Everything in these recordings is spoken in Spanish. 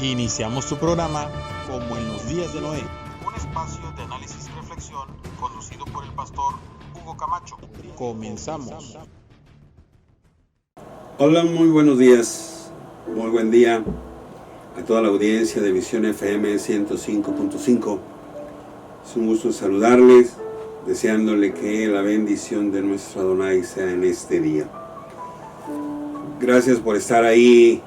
Iniciamos tu programa como en los días de Noé. Un espacio de análisis y reflexión conducido por el pastor Hugo Camacho. Comenzamos. Hola, muy buenos días. Muy buen día a toda la audiencia de Visión FM 105.5. Es un gusto saludarles, deseándole que la bendición de nuestro Adonai sea en este día. Gracias por estar ahí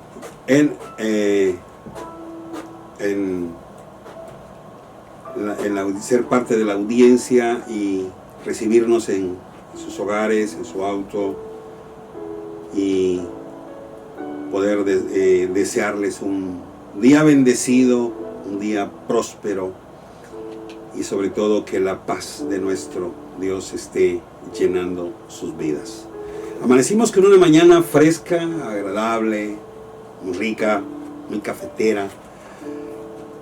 ser parte de la audiencia y recibirnos en sus hogares, en su auto, y poder desearles un día bendecido, un día próspero, y sobre todo que la paz de nuestro Dios esté llenando sus vidas. Amanecimos con una mañana fresca, agradable, muy rica, muy cafetera.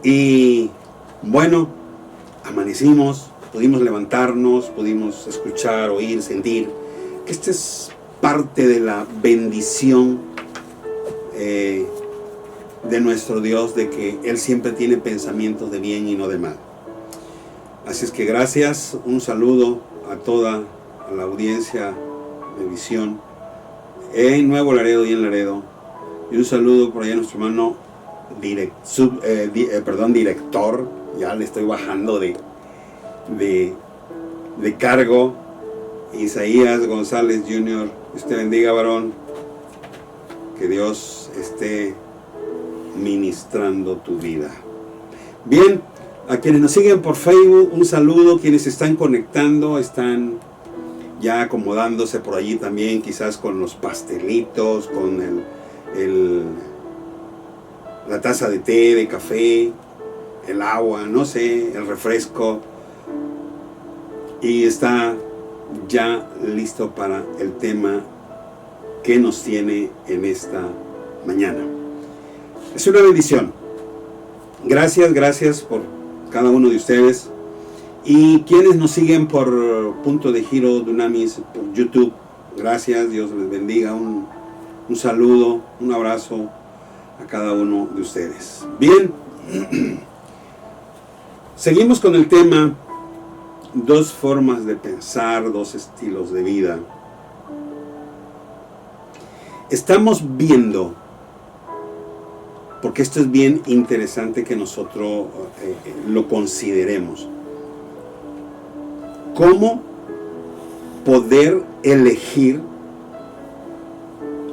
Y bueno, amanecimos, pudimos levantarnos, pudimos escuchar, oír, sentir que esta es parte de la bendición de nuestro Dios, de que Él siempre tiene pensamientos de bien y no de mal. Así es que gracias, un saludo a toda la audiencia de Visión en Nuevo Laredo y en Laredo, y un saludo por allá a nuestro hermano director, ya le estoy bajando de cargo, Isaías González Jr. Usted bendiga, varón, que Dios esté ministrando tu vida. Bien, a quienes nos siguen por Facebook, un saludo. Quienes están conectando, están ya acomodándose por allí también, quizás con los pastelitos, con la taza de té, de café, el agua, no sé, el refresco, y está ya listo para el tema que nos tiene en esta mañana. Es una bendición. Gracias por cada uno de ustedes. Y quienes nos siguen por Punto de Giro Dunamis, por YouTube, gracias, Dios les bendiga. Un saludo, un abrazo a cada uno de ustedes. Bien, seguimos con el tema: dos formas de pensar, dos estilos de vida. Estamos viendo, porque esto es bien interesante que nosotros lo consideremos, cómo poder elegir,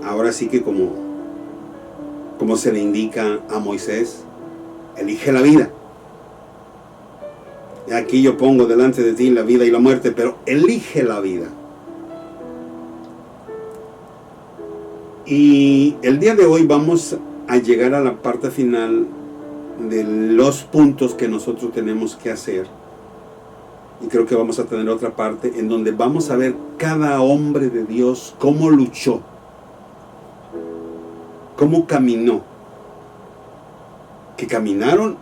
ahora sí que como se le indica a Moisés, elige la vida. Y aquí yo pongo delante de ti la vida y la muerte, pero elige la vida. Y el día de hoy vamos a llegar a la parte final de los puntos que nosotros tenemos que hacer. Y creo que vamos a tener otra parte en donde vamos a ver cada hombre de Dios cómo luchó, cómo caminó, que caminaron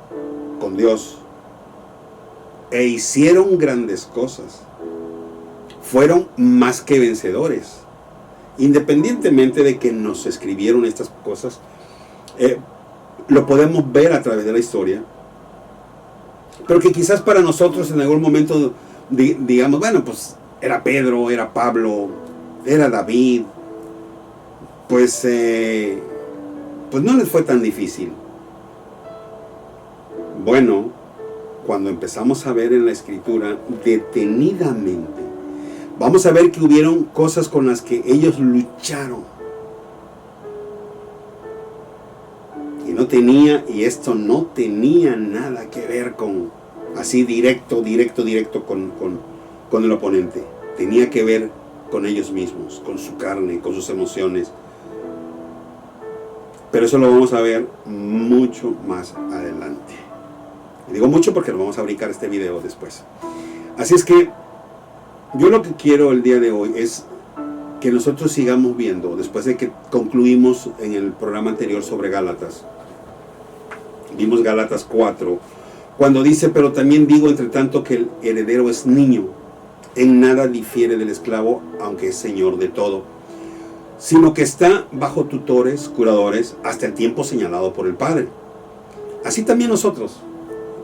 con Dios e hicieron grandes cosas, fueron más que vencedores, independientemente de que nos escribieron estas cosas. Lo podemos ver a través de la historia, pero que quizás para nosotros en algún momento digamos, bueno, pues era Pedro, era Pablo, era David, pues no les fue tan difícil. Bueno, cuando empezamos a ver en la Escritura detenidamente, vamos a ver que hubieron cosas con las que ellos lucharon. Y esto no tenía nada que ver con, así directo con el oponente. Tenía que ver con ellos mismos, con su carne, con sus emociones. Pero eso lo vamos a ver mucho más adelante. Y digo mucho porque lo vamos a brincar este video después. Así es que yo lo que quiero el día de hoy es que nosotros sigamos viendo, después de que concluimos en el programa anterior sobre Gálatas. Vimos Gálatas 4, cuando dice: pero también digo entre tanto que el heredero es niño, en nada difiere del esclavo, aunque es señor de todo, sino que está bajo tutores, curadores, hasta el tiempo señalado por el Padre. Así también nosotros,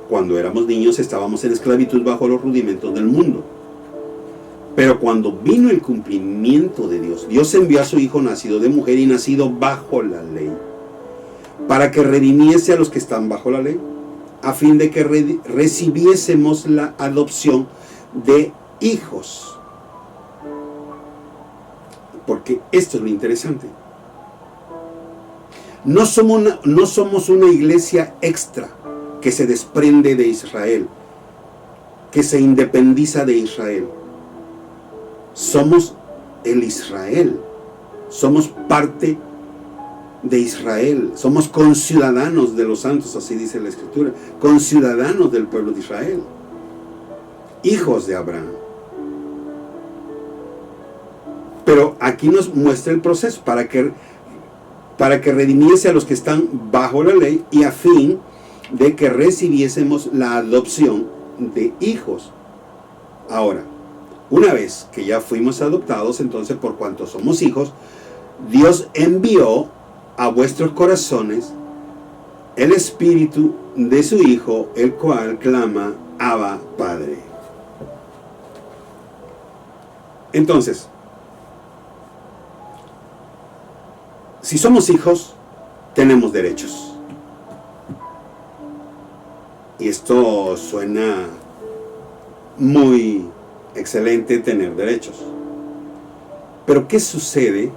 cuando éramos niños, estábamos en esclavitud bajo los rudimentos del mundo. Pero cuando vino el cumplimiento de Dios, Dios envió a su Hijo nacido de mujer y nacido bajo la ley, para que redimiese a los que están bajo la ley, a fin de que recibiésemos la adopción de hijos. Porque esto es lo interesante. No somos una iglesia extra que se desprende de Israel, que se independiza de Israel. Somos el Israel, somos parte de Israel, somos conciudadanos de los santos, así dice la Escritura, conciudadanos del pueblo de Israel, hijos de Abraham. Pero aquí nos muestra el proceso para que redimiese a los que están bajo la ley y a fin de que recibiésemos la adopción de hijos. Ahora, una vez que ya fuimos adoptados, entonces por cuanto somos hijos, Dios envió a vuestros corazones el Espíritu de su Hijo, el cual clama, Abba, Padre. Entonces, si somos hijos, tenemos derechos. Y esto suena muy excelente, tener derechos. Pero ¿qué sucede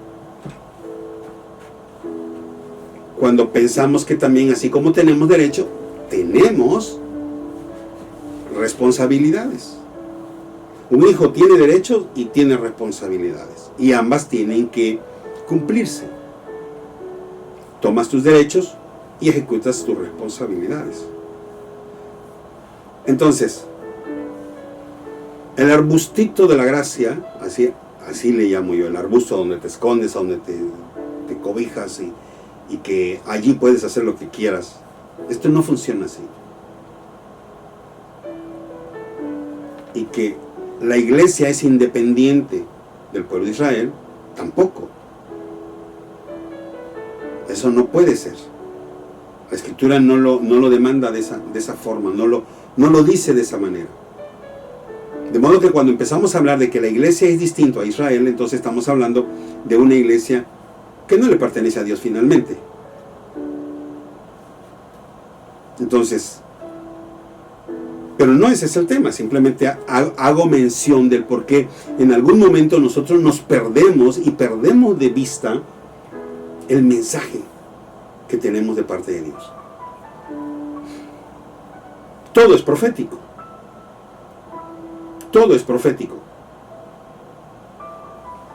cuando pensamos que también, así como tenemos derecho, tenemos responsabilidades? Un hijo tiene derechos y tiene responsabilidades, y ambas tienen que cumplirse. Tomas tus derechos y ejecutas tus responsabilidades. Entonces, el arbustito de la gracia, así le llamo yo, el arbusto donde te escondes, donde te cobijas y que allí puedes hacer lo que quieras. Esto no funciona así. Y que la iglesia es independiente del pueblo de Israel, tampoco. Eso no puede ser. La Escritura no lo demanda de esa forma, no lo dice de esa manera. De modo que cuando empezamos a hablar de que la iglesia es distinta a Israel, entonces estamos hablando de una iglesia que no le pertenece a Dios finalmente. Entonces, pero no ese es el tema, simplemente hago mención del por qué en algún momento nosotros nos perdemos y perdemos de vista el mensaje que tenemos de parte de Dios. Todo es profético. Todo es profético.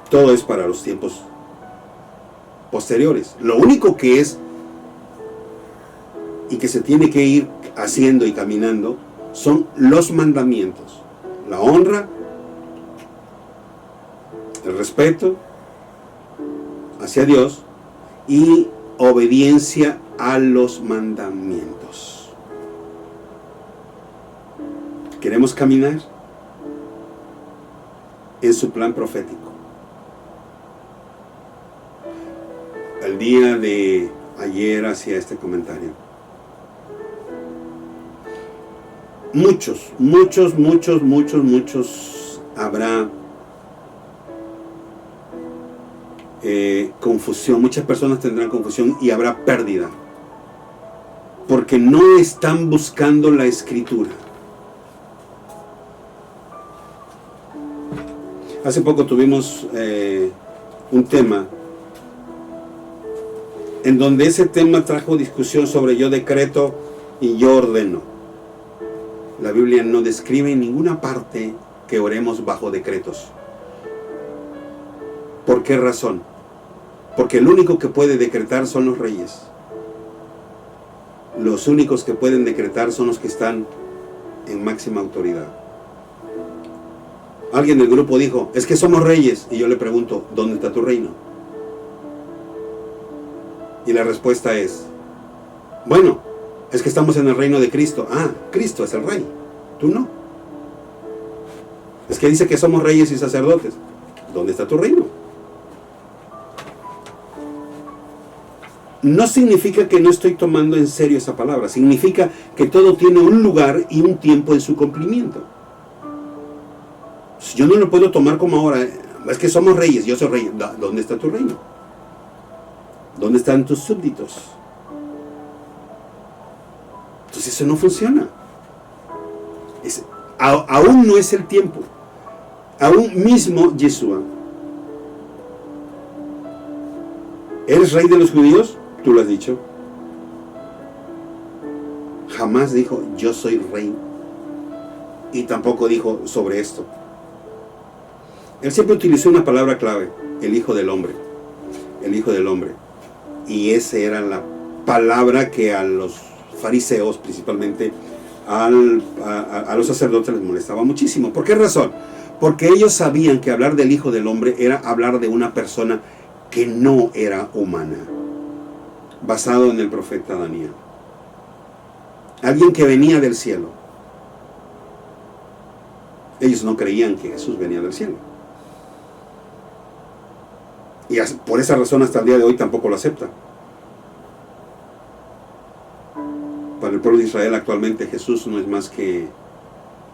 Todo es para los tiempos posteriores. Lo único que es y que se tiene que ir haciendo y caminando son los mandamientos. La honra, el respeto hacia Dios y obediencia a los mandamientos. ¿Queremos caminar en su plan profético? El día de ayer hacía este comentario. Muchos habrá confusión, muchas personas tendrán confusión y habrá pérdida, porque no están buscando la Escritura. Hace poco tuvimos un tema en donde ese tema trajo discusión sobre yo decreto y yo ordeno. La Biblia no describe en ninguna parte que oremos bajo decretos. ¿Por qué razón? Porque el único que puede decretar son los reyes. Los únicos que pueden decretar son los que están en máxima autoridad. Alguien del grupo dijo, es que somos reyes. Y yo le pregunto, ¿dónde está tu reino? Y la respuesta es, bueno, es que estamos en el reino de Cristo. Ah, Cristo es el rey, tú no. Es que dice que somos reyes y sacerdotes. ¿Dónde está tu reino? no significa que no estoy tomando en serio esa palabra. Significa que todo tiene un lugar y un tiempo en su cumplimiento. Yo no lo puedo tomar como ahora. Es que somos reyes, yo soy rey. ¿Dónde está tu reino? ¿Dónde están tus súbditos? Entonces eso no funciona. Aún no es el tiempo. Aún mismo Yeshua. ¿Eres rey de los judíos? Tú lo has dicho. Jamás dijo, yo soy rey. Y tampoco dijo sobre esto. Él siempre utilizó una palabra clave, el Hijo del Hombre. El Hijo del Hombre. Y esa era la palabra que a los fariseos, principalmente a los sacerdotes, les molestaba muchísimo. ¿Por qué razón? Porque ellos sabían que hablar del Hijo del Hombre era hablar de una persona que no era humana, basado en el profeta Daniel. Alguien que venía del cielo. Ellos no creían que Jesús venía del cielo. Y por esa razón hasta el día de hoy tampoco lo acepta. Para el pueblo de Israel actualmente Jesús no es más que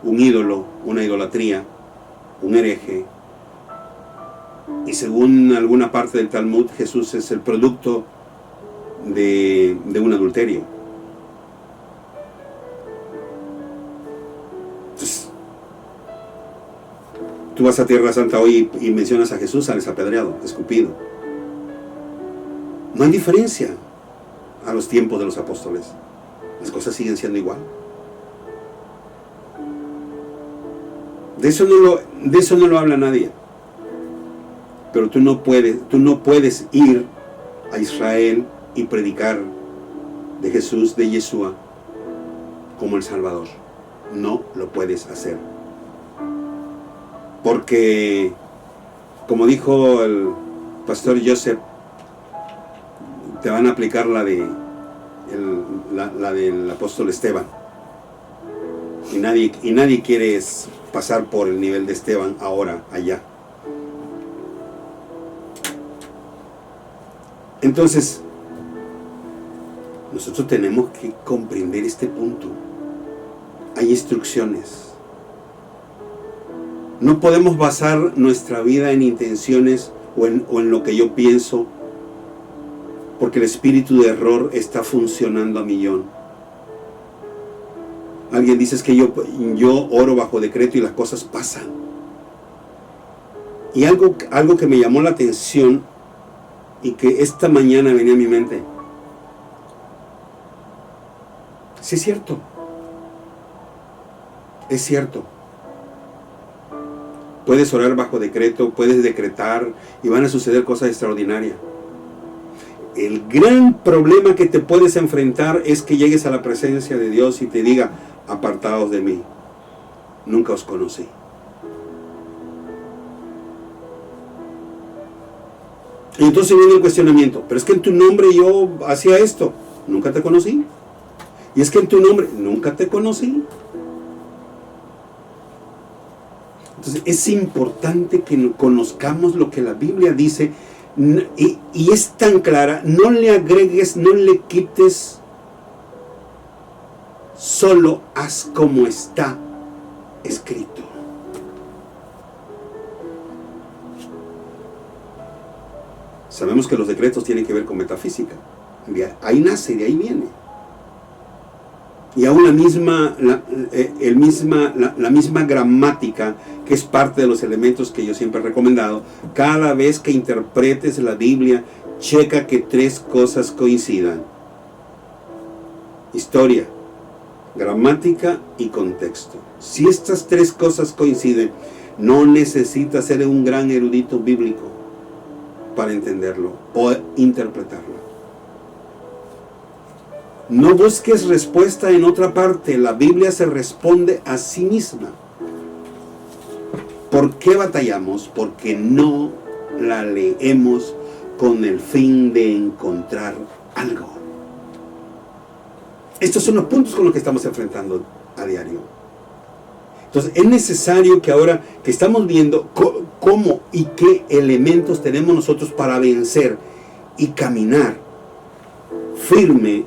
un ídolo, una idolatría, un hereje. Y según alguna parte del Talmud, Jesús es el producto de un adulterio. Entonces, tú vas a Tierra Santa hoy y mencionas a Jesús, sales apedreado, escupido. No hay diferencia a los tiempos de los apóstoles. Las cosas siguen siendo igual. De eso no lo habla nadie. Pero tú no puedes ir a Israel y predicar de Jesús, de Yeshua, como el Salvador. No lo puedes hacer. Porque, como dijo el pastor Joseph, te van a aplicar la del apóstol Esteban. Y nadie quiere pasar por el nivel de Esteban ahora, allá. Entonces, nosotros tenemos que comprender este punto. Hay instrucciones. No podemos basar nuestra vida en intenciones o en lo que yo pienso, porque el espíritu de error está funcionando a millón. Alguien dice es que yo oro bajo decreto y las cosas pasan. Y algo que me llamó la atención y que esta mañana venía a mi mente. Sí, es cierto. Es cierto. Puedes orar bajo decreto, puedes decretar y van a suceder cosas extraordinarias. El gran problema que te puedes enfrentar es que llegues a la presencia de Dios y te diga, apartaos de mí, nunca os conocí. Y entonces viene el cuestionamiento, pero es que en tu nombre yo hacía esto, nunca te conocí. Y es que en tu nombre, nunca te conocí. Entonces es importante que conozcamos lo que la Biblia dice y es tan clara, no le agregues, no le quites, solo haz como está escrito. Sabemos que los decretos tienen que ver con metafísica. Ahí nace, de ahí viene. Y aún la misma gramática, que es parte de los elementos que yo siempre he recomendado, cada vez que interpretes la Biblia, checa que 3 cosas coincidan. Historia, gramática y contexto. Si estas 3 cosas coinciden, no necesitas ser un gran erudito bíblico para entenderlo o interpretarlo. No busques respuesta en otra parte. La Biblia se responde a sí misma. ¿Por qué batallamos? Porque no la leemos con el fin de encontrar algo. Estos son los puntos con los que estamos enfrentando a diario. Entonces es necesario que ahora que estamos viendo cómo y qué elementos tenemos nosotros para vencer y caminar firme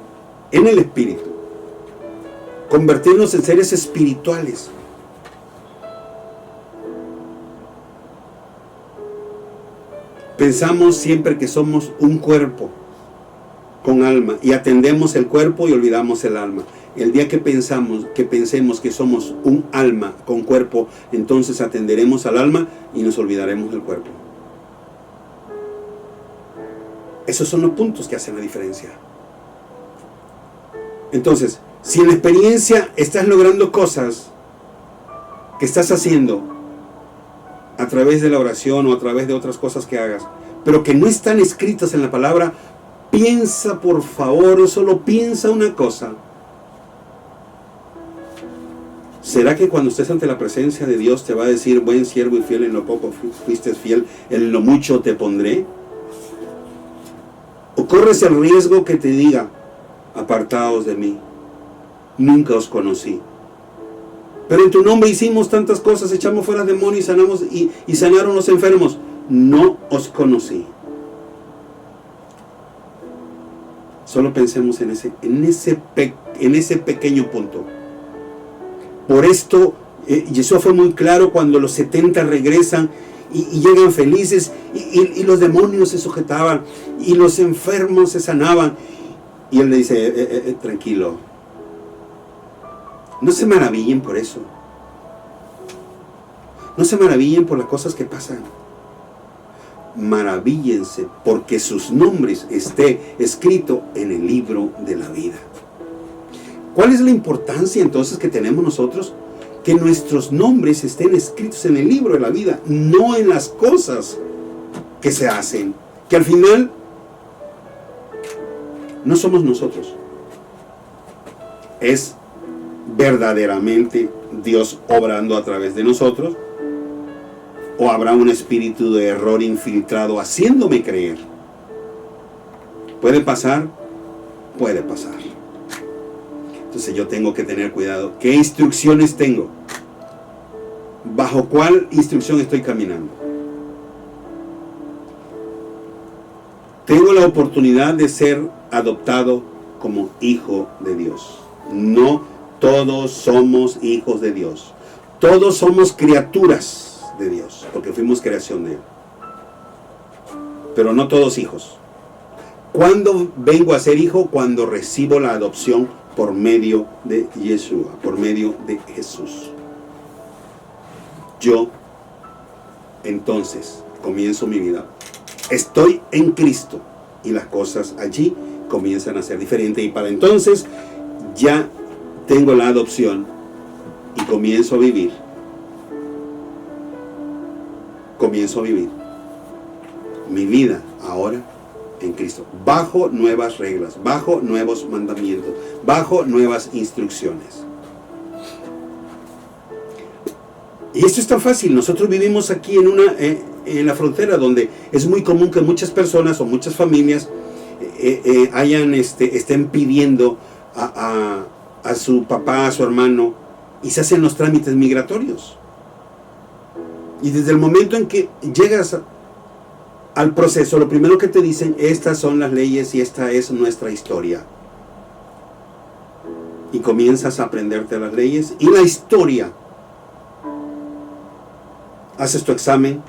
en el Espíritu, convertirnos en seres espirituales. Pensamos siempre que somos un cuerpo con alma y atendemos el cuerpo y olvidamos el alma. El día que pensemos que somos un alma con cuerpo, entonces atenderemos al alma y nos olvidaremos del cuerpo. Esos son los puntos que hacen la diferencia. Entonces, si en la experiencia estás logrando cosas que estás haciendo a través de la oración o a través de otras cosas que hagas, pero que no están escritas en la palabra, piensa por favor, solo piensa una cosa. ¿Será que cuando estés ante la presencia de Dios te va a decir, buen siervo y fiel, en lo poco fuiste fiel, en lo mucho te pondré? ¿O corres el riesgo que te diga, apartaos de mí, nunca os conocí? Pero en tu nombre hicimos tantas cosas, echamos fuera demonios y sanaron los enfermos. No os conocí. Solo pensemos en ese pequeño punto. Por esto, Jesús fue muy claro cuando los 70 regresan y llegan felices y los demonios se sujetaban y los enfermos se sanaban. Y él le dice, tranquilo, no se maravillen por eso. No se maravillen por las cosas que pasan. Maravíllense porque sus nombres esté escrito en el libro de la vida. ¿Cuál es la importancia entonces que tenemos nosotros? Que nuestros nombres estén escritos en el libro de la vida, no en las cosas que se hacen, que al final no somos nosotros. Es verdaderamente Dios obrando a través de nosotros, o habrá un espíritu de error infiltrado haciéndome creer. ¿Puede pasar? Puede pasar. Entonces yo tengo que tener cuidado. ¿Qué instrucciones tengo? ¿Bajo cuál instrucción estoy caminando? Tengo la oportunidad de ser adoptado como hijo de Dios. No todos somos hijos de Dios. Todos somos criaturas de Dios, porque fuimos creación de Él. Pero no todos hijos. ¿Cuándo vengo a ser hijo? Cuando recibo la adopción por medio de Yeshua, por medio de Jesús. Yo, entonces, comienzo mi vida. Estoy en Cristo y las cosas allí comienzan a ser diferentes. Y para entonces, ya tengo la adopción y comienzo a vivir. Comienzo a vivir mi vida ahora en Cristo, bajo nuevas reglas, bajo nuevos mandamientos, bajo nuevas instrucciones. Y esto es tan fácil. Nosotros vivimos aquí en la frontera, donde es muy común que muchas personas o muchas familias estén pidiendo a su papá, a su hermano, y se hacen los trámites migratorios. Y desde el momento en que llegas al proceso, lo primero que te dicen, estas son las leyes y esta es nuestra historia. Y comienzas a aprenderte las leyes y la historia. Haces tu examen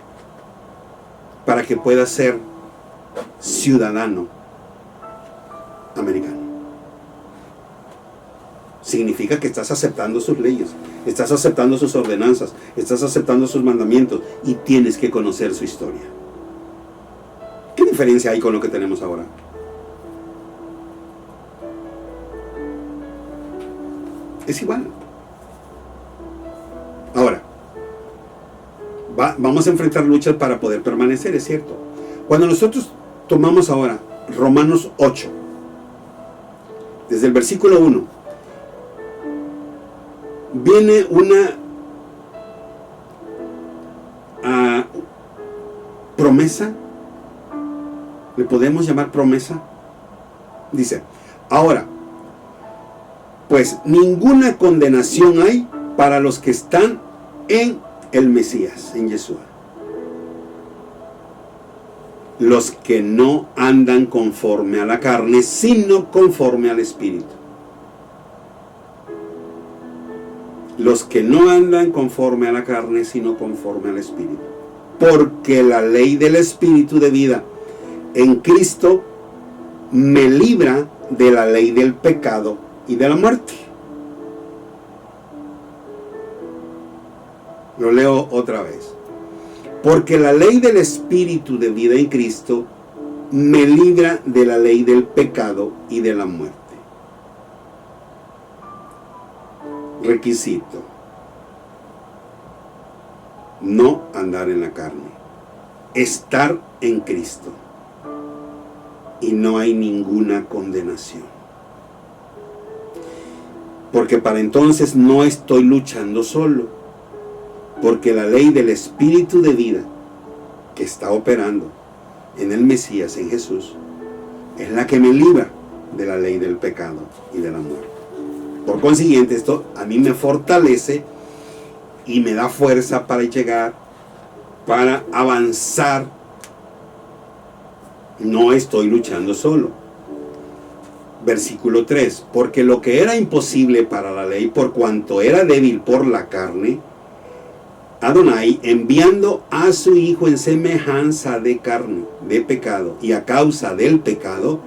para que puedas ser ciudadano americano. Significa que estás aceptando sus leyes, estás aceptando sus ordenanzas, estás aceptando sus mandamientos y tienes que conocer su historia. ¿Qué diferencia hay con lo que tenemos ahora? Es igual. Ahora, vamos a enfrentar luchas para poder permanecer, es cierto. Cuando nosotros tomamos ahora Romanos 8, desde el versículo 1, viene una promesa. ¿Le podemos llamar promesa? Dice, ahora, pues ninguna condenación hay para los que están en el Mesías, en Yeshua. los que no andan conforme a la carne, sino conforme al Espíritu. Los que no andan conforme a la carne, sino conforme al Espíritu. Porque la ley del Espíritu de vida en Cristo me libra de la ley del pecado y de la muerte. Lo leo otra vez. Porque la ley del Espíritu de vida en Cristo me libra de la ley del pecado y de la muerte. Requisito: no andar en la carne, estar en Cristo, y no hay ninguna condenación. Porque para entonces no estoy luchando solo, porque la ley del Espíritu de vida que está operando en el Mesías, en Jesús, es la que me libra de la ley del pecado y de la muerte. Por consiguiente, esto a mí me fortalece y me da fuerza para llegar, para avanzar. No estoy luchando solo. Versículo 3. Porque lo que era imposible para la ley, por cuanto era débil por la carne, Adonai, enviando a su Hijo en semejanza de carne, de pecado, y a causa del pecado,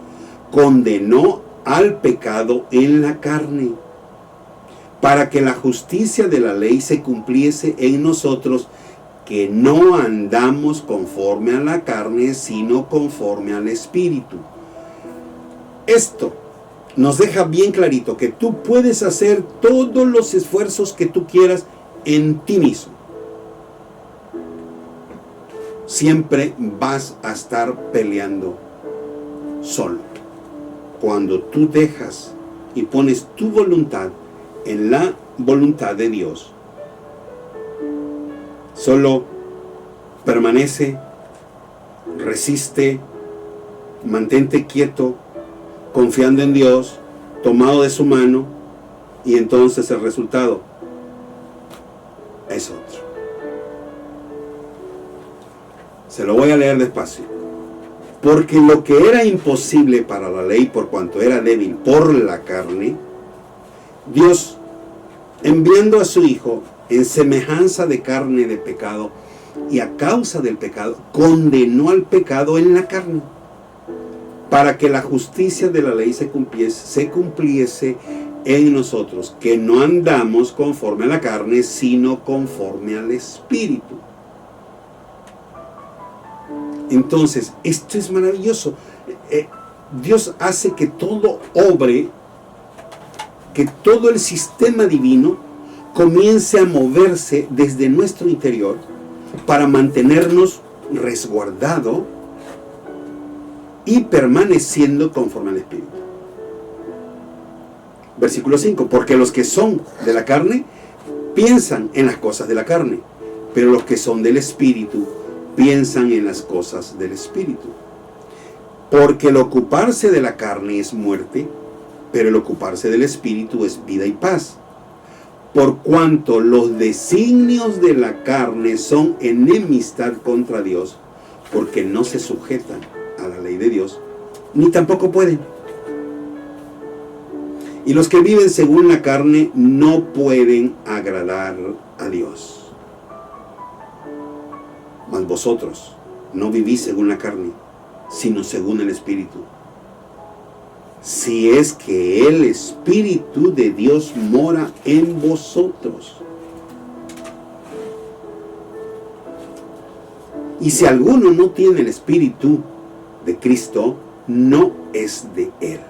condenó al pecado en la carne, para que la justicia de la ley se cumpliese en nosotros, que no andamos conforme a la carne, sino conforme al Espíritu. Esto nos deja bien clarito que tú puedes hacer todos los esfuerzos que tú quieras en ti mismo. Siempre vas a estar peleando solo. Cuando tú dejas y pones tu voluntad en la voluntad de Dios, solo permanece, resiste, mantente quieto, confiando en Dios, tomado de su mano, y entonces el resultado es otro. Se lo voy a leer despacio. Porque lo que era imposible para la ley, por cuanto era débil por la carne, Dios, enviando a su Hijo en semejanza de carne de pecado, y a causa del pecado, condenó al pecado en la carne, para que la justicia de la ley se cumpliese en nosotros, que no andamos conforme a la carne, sino conforme al Espíritu. Entonces, esto es maravilloso. Dios hace que todo obre, que todo el sistema divino comience a moverse desde nuestro interior para mantenernos resguardados y permaneciendo conforme al Espíritu. Versículo 5. Porque los que son de la carne piensan en las cosas de la carne, pero los que son del Espíritu piensan en las cosas del Espíritu. Porque el ocuparse de la carne es muerte, pero el ocuparse del Espíritu es vida y paz. Por cuanto los designios de la carne son enemistad contra Dios, porque no se sujetan a la ley de Dios, ni tampoco pueden. Y los que viven según la carne no pueden agradar a Dios. Mas vosotros no vivís según la carne, sino según el Espíritu. Si es que el Espíritu de Dios mora en vosotros. Y si alguno no tiene el Espíritu de Cristo, no es de Él.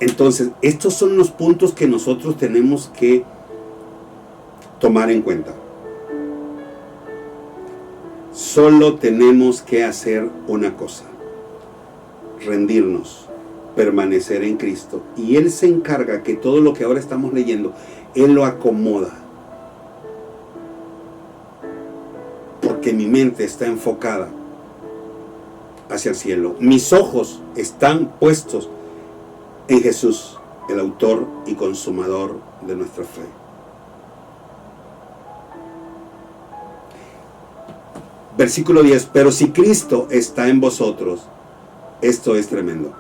Entonces, estos son los puntos que nosotros tenemos que tomar en cuenta. Solo tenemos que hacer una cosa: rendirnos, permanecer en Cristo, y Él se encarga que todo lo que ahora estamos leyendo, Él lo acomoda, porque mi mente está enfocada hacia el cielo, mis ojos están puestos en Jesús, el autor y consumador de nuestra fe. Versículo 10, pero si Cristo está en vosotros, esto es tremendo.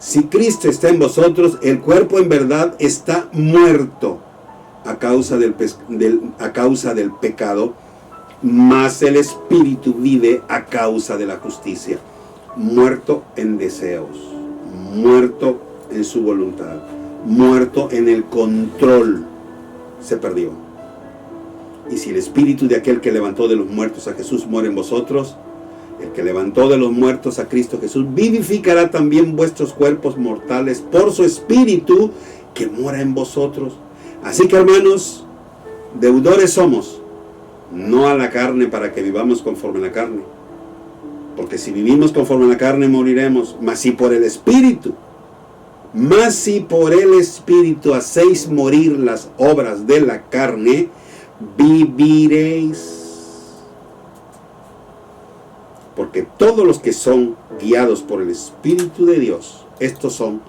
Si Cristo está en vosotros, el cuerpo en verdad está muerto a causa del pecado, mas el espíritu vive a causa de la justicia. Muerto en deseos, muerto en su voluntad, muerto en el control, se perdió. Y si el espíritu de aquel que levantó de los muertos a Jesús mora en vosotros, el que levantó de los muertos a Cristo Jesús vivificará también vuestros cuerpos mortales por su espíritu que mora en vosotros. Así que, hermanos, deudores somos, no a la carne para que vivamos conforme a la carne. Porque si vivimos conforme a la carne moriremos, mas si por el espíritu hacéis morir las obras de la carne, viviréis. Porque todos los que son guiados por el Espíritu de Dios, estos son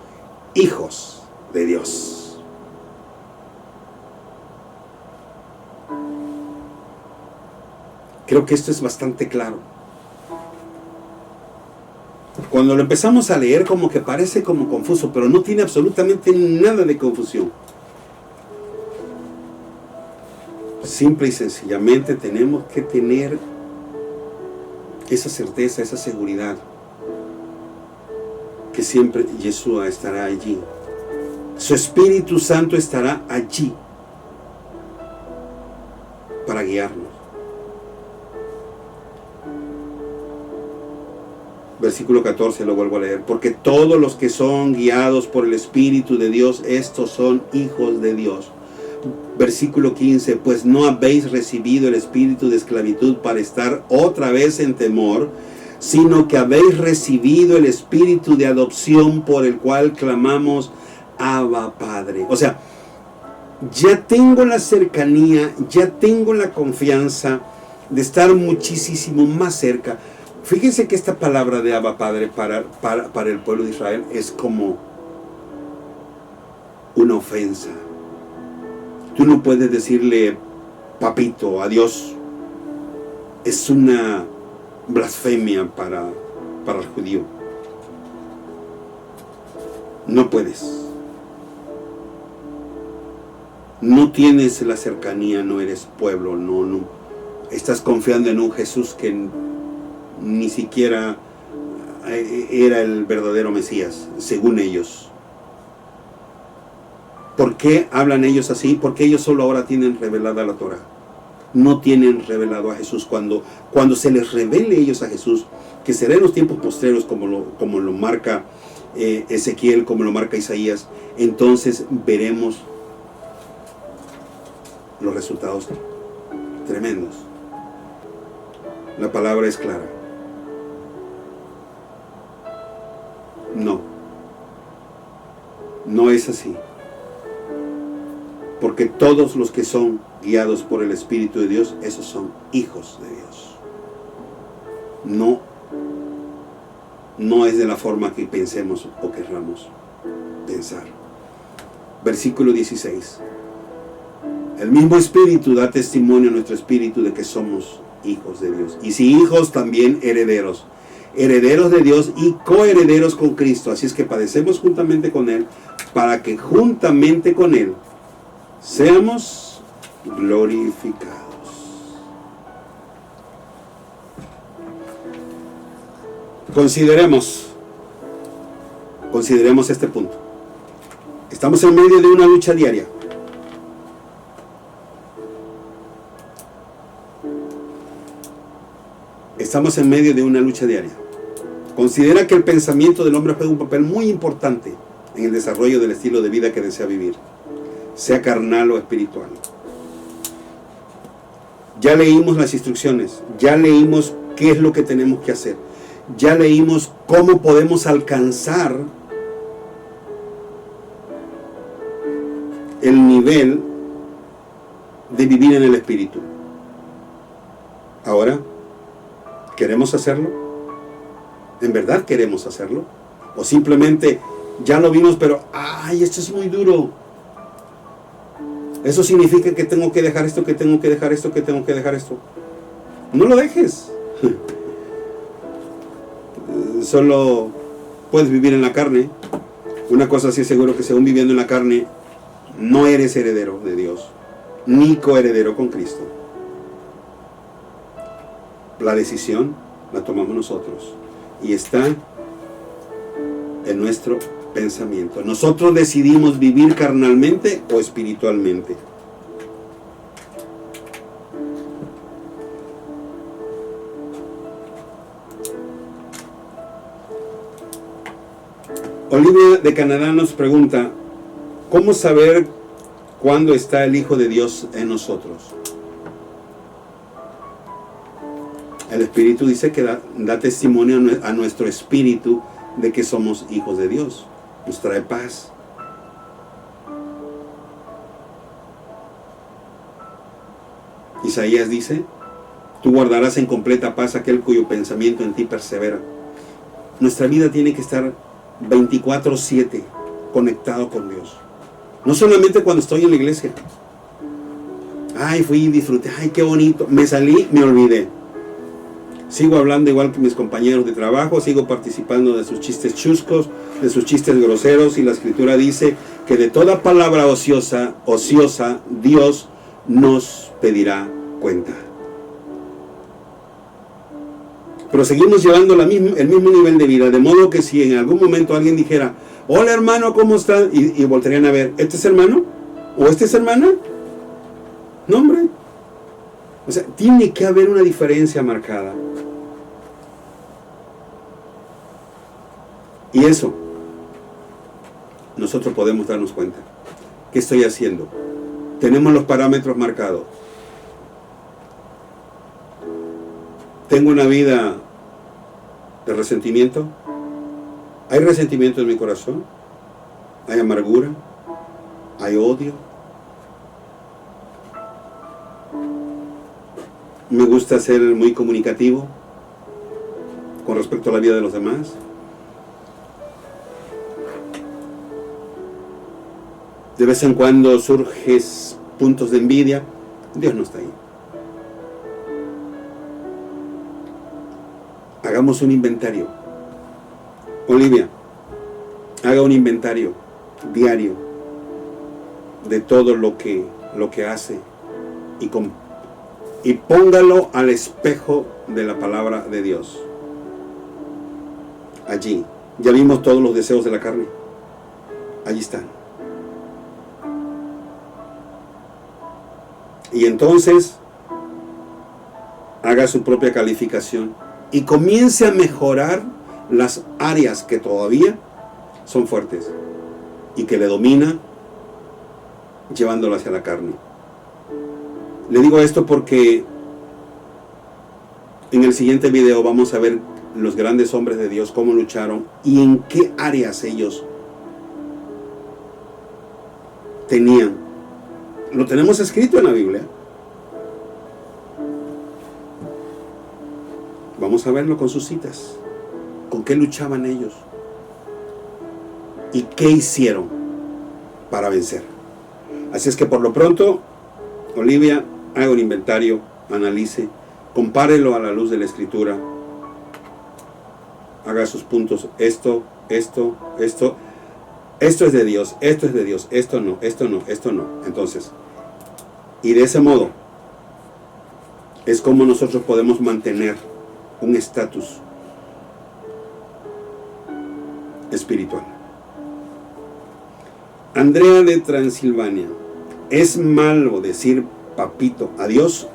hijos de Dios. Creo que esto es bastante claro. Cuando lo empezamos a leer, como que parece como confuso, pero no tiene absolutamente nada de confusión. Simple y sencillamente tenemos que tener esa certeza, esa seguridad, que siempre Yeshua estará allí. Su Espíritu Santo estará allí para guiarnos. Versículo 14, lo vuelvo a leer. Porque todos los que son guiados por el Espíritu de Dios, estos son hijos de Dios. Versículo 15, pues no habéis recibido el espíritu de esclavitud para estar otra vez en temor, sino que habéis recibido el espíritu de adopción por el cual clamamos, Abba, Padre. O sea, ya tengo la cercanía, ya tengo la confianza de estar muchísimo más cerca. Fíjense que esta palabra de Abba, Padre para el pueblo de Israel es como una ofensa. Tú no puedes decirle papito a Dios. Es una blasfemia para el judío. No puedes. No tienes la cercanía, no eres pueblo, no. Estás confiando en un Jesús que ni siquiera era el verdadero Mesías, según ellos. ¿Por qué hablan ellos así? Porque ellos solo ahora tienen revelada la Torah. No tienen revelado a Jesús. Cuando se les revele ellos a Jesús, que será en los tiempos postreros, como lo marca Ezequiel, como lo marca Isaías, entonces veremos los resultados tremendos. La palabra es clara. No es así. Porque todos los que son guiados por el Espíritu de Dios, esos son hijos de Dios. No es de la forma que pensemos o querramos pensar. Versículo 16. El mismo Espíritu da testimonio a nuestro espíritu de que somos hijos de Dios. Y si hijos, también herederos. Herederos de Dios y coherederos con Cristo. Así es que padecemos juntamente con Él, para que juntamente con Él seamos glorificados. Consideremos este punto. Estamos en medio de una lucha diaria. Estamos en medio de una lucha diaria. Considera que el pensamiento del hombre juega un papel muy importante en el desarrollo del estilo de vida que desea vivir, sea carnal o espiritual. Ya leímos las instrucciones, ya leímos qué es lo que tenemos que hacer, ya leímos cómo podemos alcanzar el nivel de vivir en el espíritu. Ahora, ¿queremos hacerlo? ¿En verdad queremos hacerlo? ¿O simplemente ya lo vimos, pero ¡ay, esto es muy duro! Eso significa que tengo que dejar esto, que tengo que dejar esto, que tengo que dejar esto. No lo dejes. Solo puedes vivir en la carne. Una cosa sí es seguro, que según viviendo en la carne, no eres heredero de Dios, ni coheredero con Cristo. La decisión la tomamos nosotros y está en nuestro pensamiento. Nosotros decidimos vivir carnalmente o espiritualmente. Olivia de Canadá nos pregunta: ¿cómo saber cuándo está el Hijo de Dios en nosotros? El Espíritu dice que da testimonio a nuestro espíritu de que somos hijos de Dios. Nos trae paz. Isaías dice: tú guardarás en completa paz aquel cuyo pensamiento en ti persevera. Nuestra vida tiene que estar 24/7 conectado con Dios. No solamente cuando estoy en la iglesia. Ay, fui y disfruté. Ay, qué bonito. Me salí, me olvidé. Sigo hablando igual que mis compañeros de trabajo. Sigo participando de sus chistes chuscos, de sus chistes groseros. Y la Escritura dice que de toda palabra ociosa, Dios nos pedirá cuenta. Pero seguimos llevando el mismo nivel de vida, de modo que si en algún momento alguien dijera: hola hermano, ¿cómo estás? Y volverían a ver: ¿este es hermano? ¿O esta es hermana? No, hombre. O sea, tiene que haber una diferencia marcada. Y eso, nosotros podemos darnos cuenta. ¿Qué estoy haciendo? Tenemos los parámetros marcados. Tengo una vida de resentimiento. Hay resentimiento en mi corazón. Hay amargura. Hay odio. Me gusta ser muy comunicativo con respecto a la vida de los demás. De vez en cuando surgen puntos de envidia. Dios no está ahí. Hagamos un inventario. Olivia, haga un inventario diario de todo lo que hace y póngalo al espejo de la palabra de Dios. Allí, ya vimos todos los deseos de la carne. Allí están. Y entonces, haga su propia calificación y comience a mejorar las áreas que todavía son fuertes y que le domina, llevándolo hacia la carne. Le digo esto porque en el siguiente video vamos a ver los grandes hombres de Dios, cómo lucharon y en qué áreas ellos tenían. Lo tenemos escrito en la Biblia. Vamos a verlo con sus citas. ¿Con qué luchaban ellos? ¿Y qué hicieron para vencer? Así es que por lo pronto, Olivia, haga un inventario, analice, compárelo a la luz de la Escritura, haga sus puntos: esto es de Dios, esto es de Dios, esto no. Entonces, y de ese modo es como nosotros podemos mantener un estatus espiritual. Andrea de Transilvania: ¿es malo decir papito a Dios?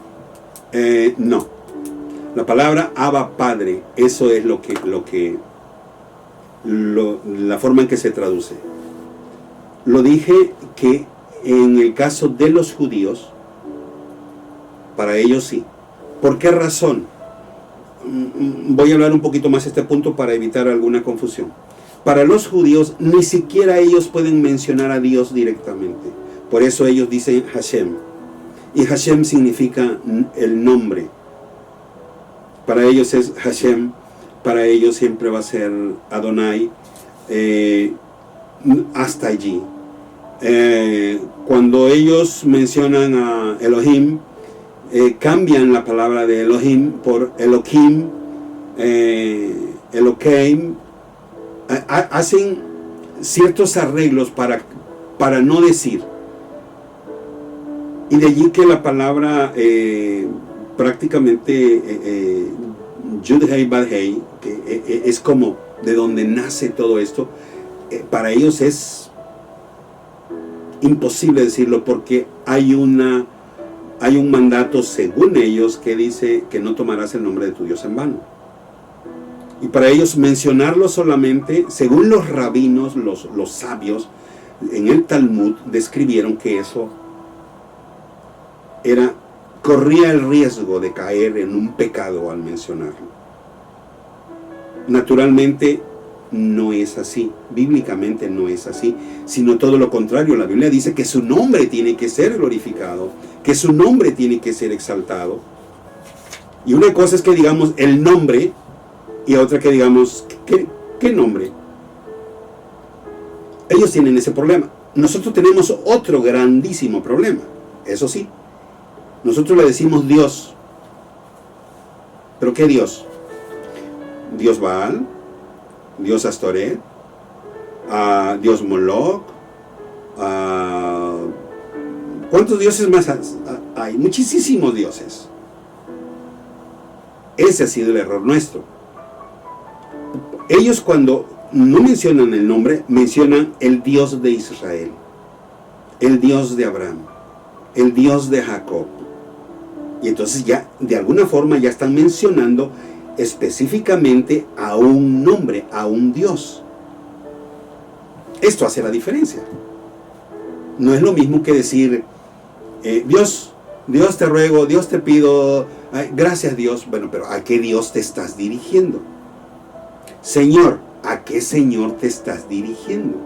No. La palabra Abba Padre, eso es la forma en que se traduce. Lo dije que en el caso de los judíos, para ellos sí. ¿Por qué razón? Voy a hablar un poquito más de este punto para evitar alguna confusión. Para los judíos, ni siquiera ellos pueden mencionar a Dios directamente. Por eso ellos dicen Hashem. Y Hashem significa el nombre. Para ellos es Hashem. Para ellos siempre va a ser Adonai. Hasta allí. Cuando ellos mencionan a Elohim, cambian la palabra de Elohim por Elohim, Elokeim, hacen ciertos arreglos para no decir. Y de allí que la palabra prácticamente Yud-Hei Bad-Hei, que es como de donde nace todo esto, para ellos es imposible decirlo, porque hay un mandato según ellos que dice que no tomarás el nombre de tu Dios en vano. Y para ellos mencionarlo solamente, según los rabinos, los sabios, en el Talmud describieron que eso corría el riesgo de caer en un pecado al mencionarlo. Naturalmente no es así, bíblicamente no es así, sino todo lo contrario. La Biblia dice que su nombre tiene que ser glorificado, que su nombre tiene que ser exaltado. Y una cosa es que digamos el nombre, y otra que digamos, ¿qué nombre? Ellos tienen ese problema. Nosotros tenemos otro grandísimo problema, eso sí. Nosotros le decimos Dios. ¿Pero qué Dios? Dios Baal, Dios Astoret, Dios Moloch. ¿Cuántos dioses más hay? Muchísimos dioses. Ese ha sido el error nuestro. Ellos, cuando no mencionan el nombre, mencionan el Dios de Israel, el Dios de Abraham, el Dios de Jacob. Y entonces ya, de alguna forma, ya están mencionando específicamente a un nombre, a un Dios. Esto hace la diferencia. No es lo mismo que decir, Dios te ruego, Dios te pido, gracias Dios. Bueno, pero ¿a qué Dios te estás dirigiendo? Señor, ¿a qué Señor te estás dirigiendo?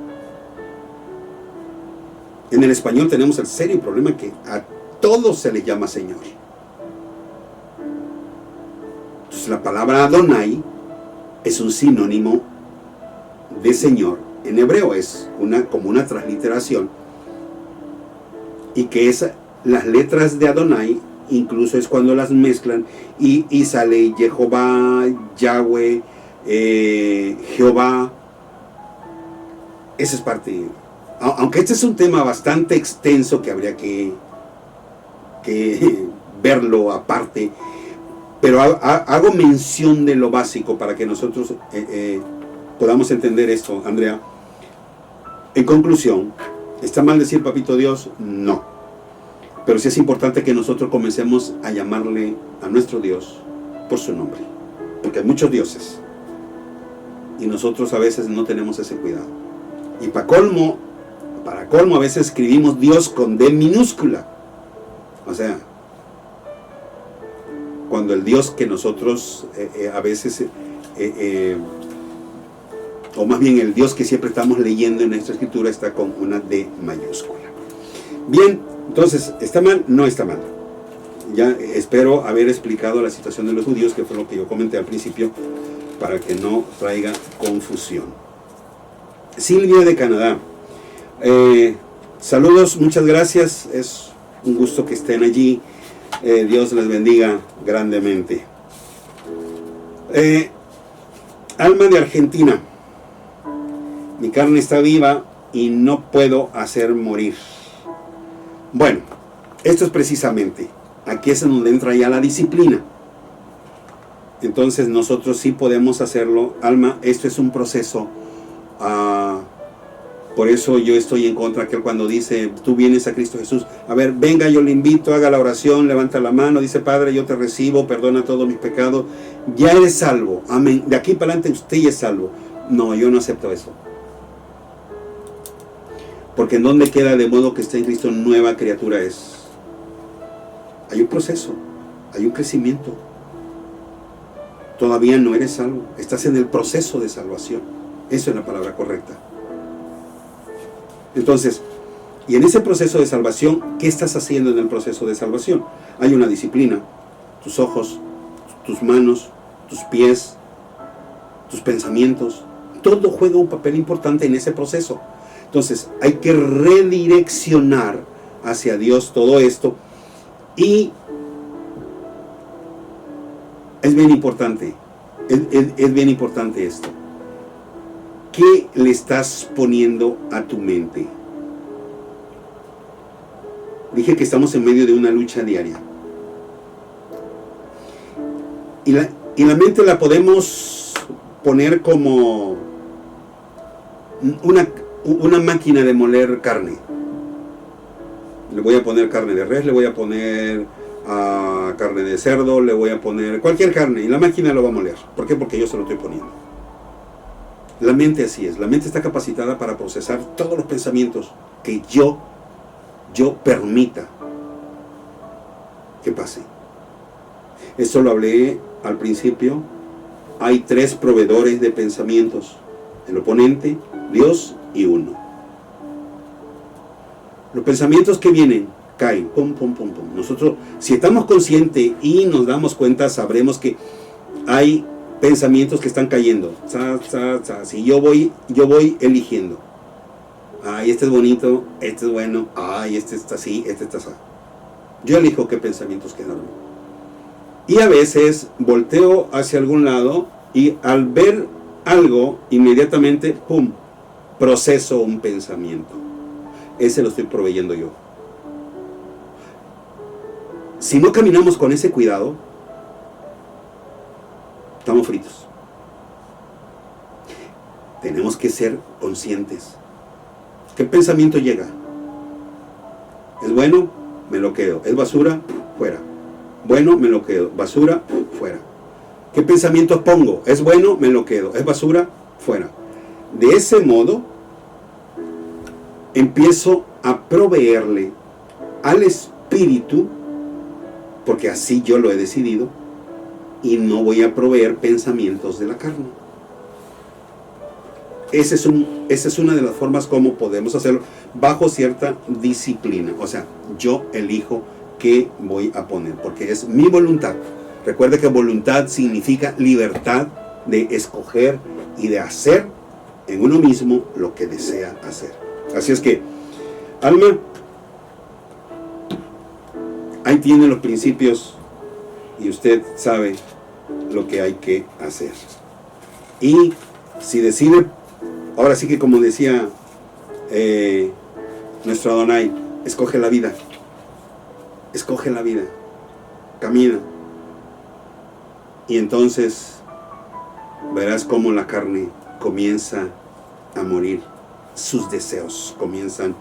En el español tenemos el serio problema que a todos se les llama Señor. Entonces la palabra Adonai es un sinónimo de Señor. En hebreo es como una transliteración. Y que las letras de Adonai, incluso es cuando las mezclan y sale Jehová, Yahweh, Jehová. Esa es parte. Aunque este es un tema bastante extenso que habría que verlo aparte, pero hago mención de lo básico para que nosotros podamos entender esto, Andrea. En conclusión, ¿está mal decir papito Dios? No. Pero sí es importante que nosotros comencemos a llamarle a nuestro Dios por su nombre, porque hay muchos dioses y nosotros a veces no tenemos ese cuidado. Y para colmo a veces escribimos Dios con D minúscula. O sea, cuando el Dios que nosotros a veces, o más bien el Dios que siempre estamos leyendo en nuestra escritura, está con una D mayúscula. Bien, entonces, ¿está mal? No está mal. Ya espero haber explicado la situación de los judíos, que fue lo que yo comenté al principio, para que no traiga confusión. Silvia de Canadá. Saludos, muchas gracias. Es un gusto que estén allí. Dios les bendiga grandemente. Alma de Argentina. Mi carne está viva y no puedo hacer morir. Bueno, esto es precisamente, aquí es en donde entra ya la disciplina. Entonces nosotros sí podemos hacerlo. Alma, esto es un proceso. Por eso yo estoy en contra que cuando dice, tú vienes a Cristo Jesús, a ver, venga, yo le invito, haga la oración, levanta la mano, dice, Padre, yo te recibo, perdona todos mis pecados, ya eres salvo, amén, de aquí para adelante usted ya es salvo. No, yo no acepto eso. Porque en donde queda de modo que está en Cristo, nueva criatura es. Hay un proceso, hay un crecimiento. Todavía no eres salvo, estás en el proceso de salvación. Eso es la palabra correcta. Entonces, y en ese proceso de salvación, ¿qué estás haciendo en el proceso de salvación? Hay una disciplina, tus ojos, tus manos, tus pies, tus pensamientos, todo juega un papel importante en ese proceso. Entonces, hay que redireccionar hacia Dios todo esto y Es bien importante, es bien importante esto. ¿Qué le estás poniendo a tu mente? Dije que estamos en medio de una lucha diaria. Y la mente la podemos poner como una máquina de moler carne. Le voy a poner carne de res, le voy a poner carne de cerdo, le voy a poner cualquier carne y la máquina lo va a moler. ¿Por qué? Porque yo se lo estoy poniendo. La mente así es. La mente está capacitada para procesar todos los pensamientos que yo permita que pase. Esto lo hablé al principio. Hay 3 proveedores de pensamientos: el oponente, Dios y uno. Los pensamientos que vienen caen, pum, pum, pum, pum. Nosotros, si estamos conscientes y nos damos cuenta, sabremos que hay pensamientos que están cayendo. Si yo voy eligiendo. Ay, este es bonito, este es bueno, ay, este está así, este está así. Yo elijo qué pensamientos quedarme. Y a veces volteo hacia algún lado y al ver algo, inmediatamente, pum, proceso un pensamiento. Ese lo estoy proveyendo yo. Si no caminamos con ese cuidado, estamos fritos. Tenemos que ser conscientes. ¿Qué pensamiento llega? ¿Es bueno? Me lo quedo. ¿Es basura? Fuera. Bueno, me lo quedo. Basura, fuera. ¿Qué pensamientos pongo? ¿Es bueno? Me lo quedo. ¿Es basura? Fuera. De ese modo, empiezo a proveerle al espíritu, porque así yo lo he decidido, y no voy a proveer pensamientos de la carne. Esa es una de las formas como podemos hacerlo, bajo cierta disciplina. O sea, yo elijo qué voy a poner, porque es mi voluntad. Recuerde que voluntad significa libertad de escoger y de hacer en uno mismo lo que desea hacer. Así es que, alma, ahí tiene los principios y usted sabe lo que hay que hacer. Y si decide, ahora sí que como decía nuestro Adonai, escoge la vida. Escoge la vida. Camina. Y entonces verás cómo la carne comienza a morir. Sus deseos comienzan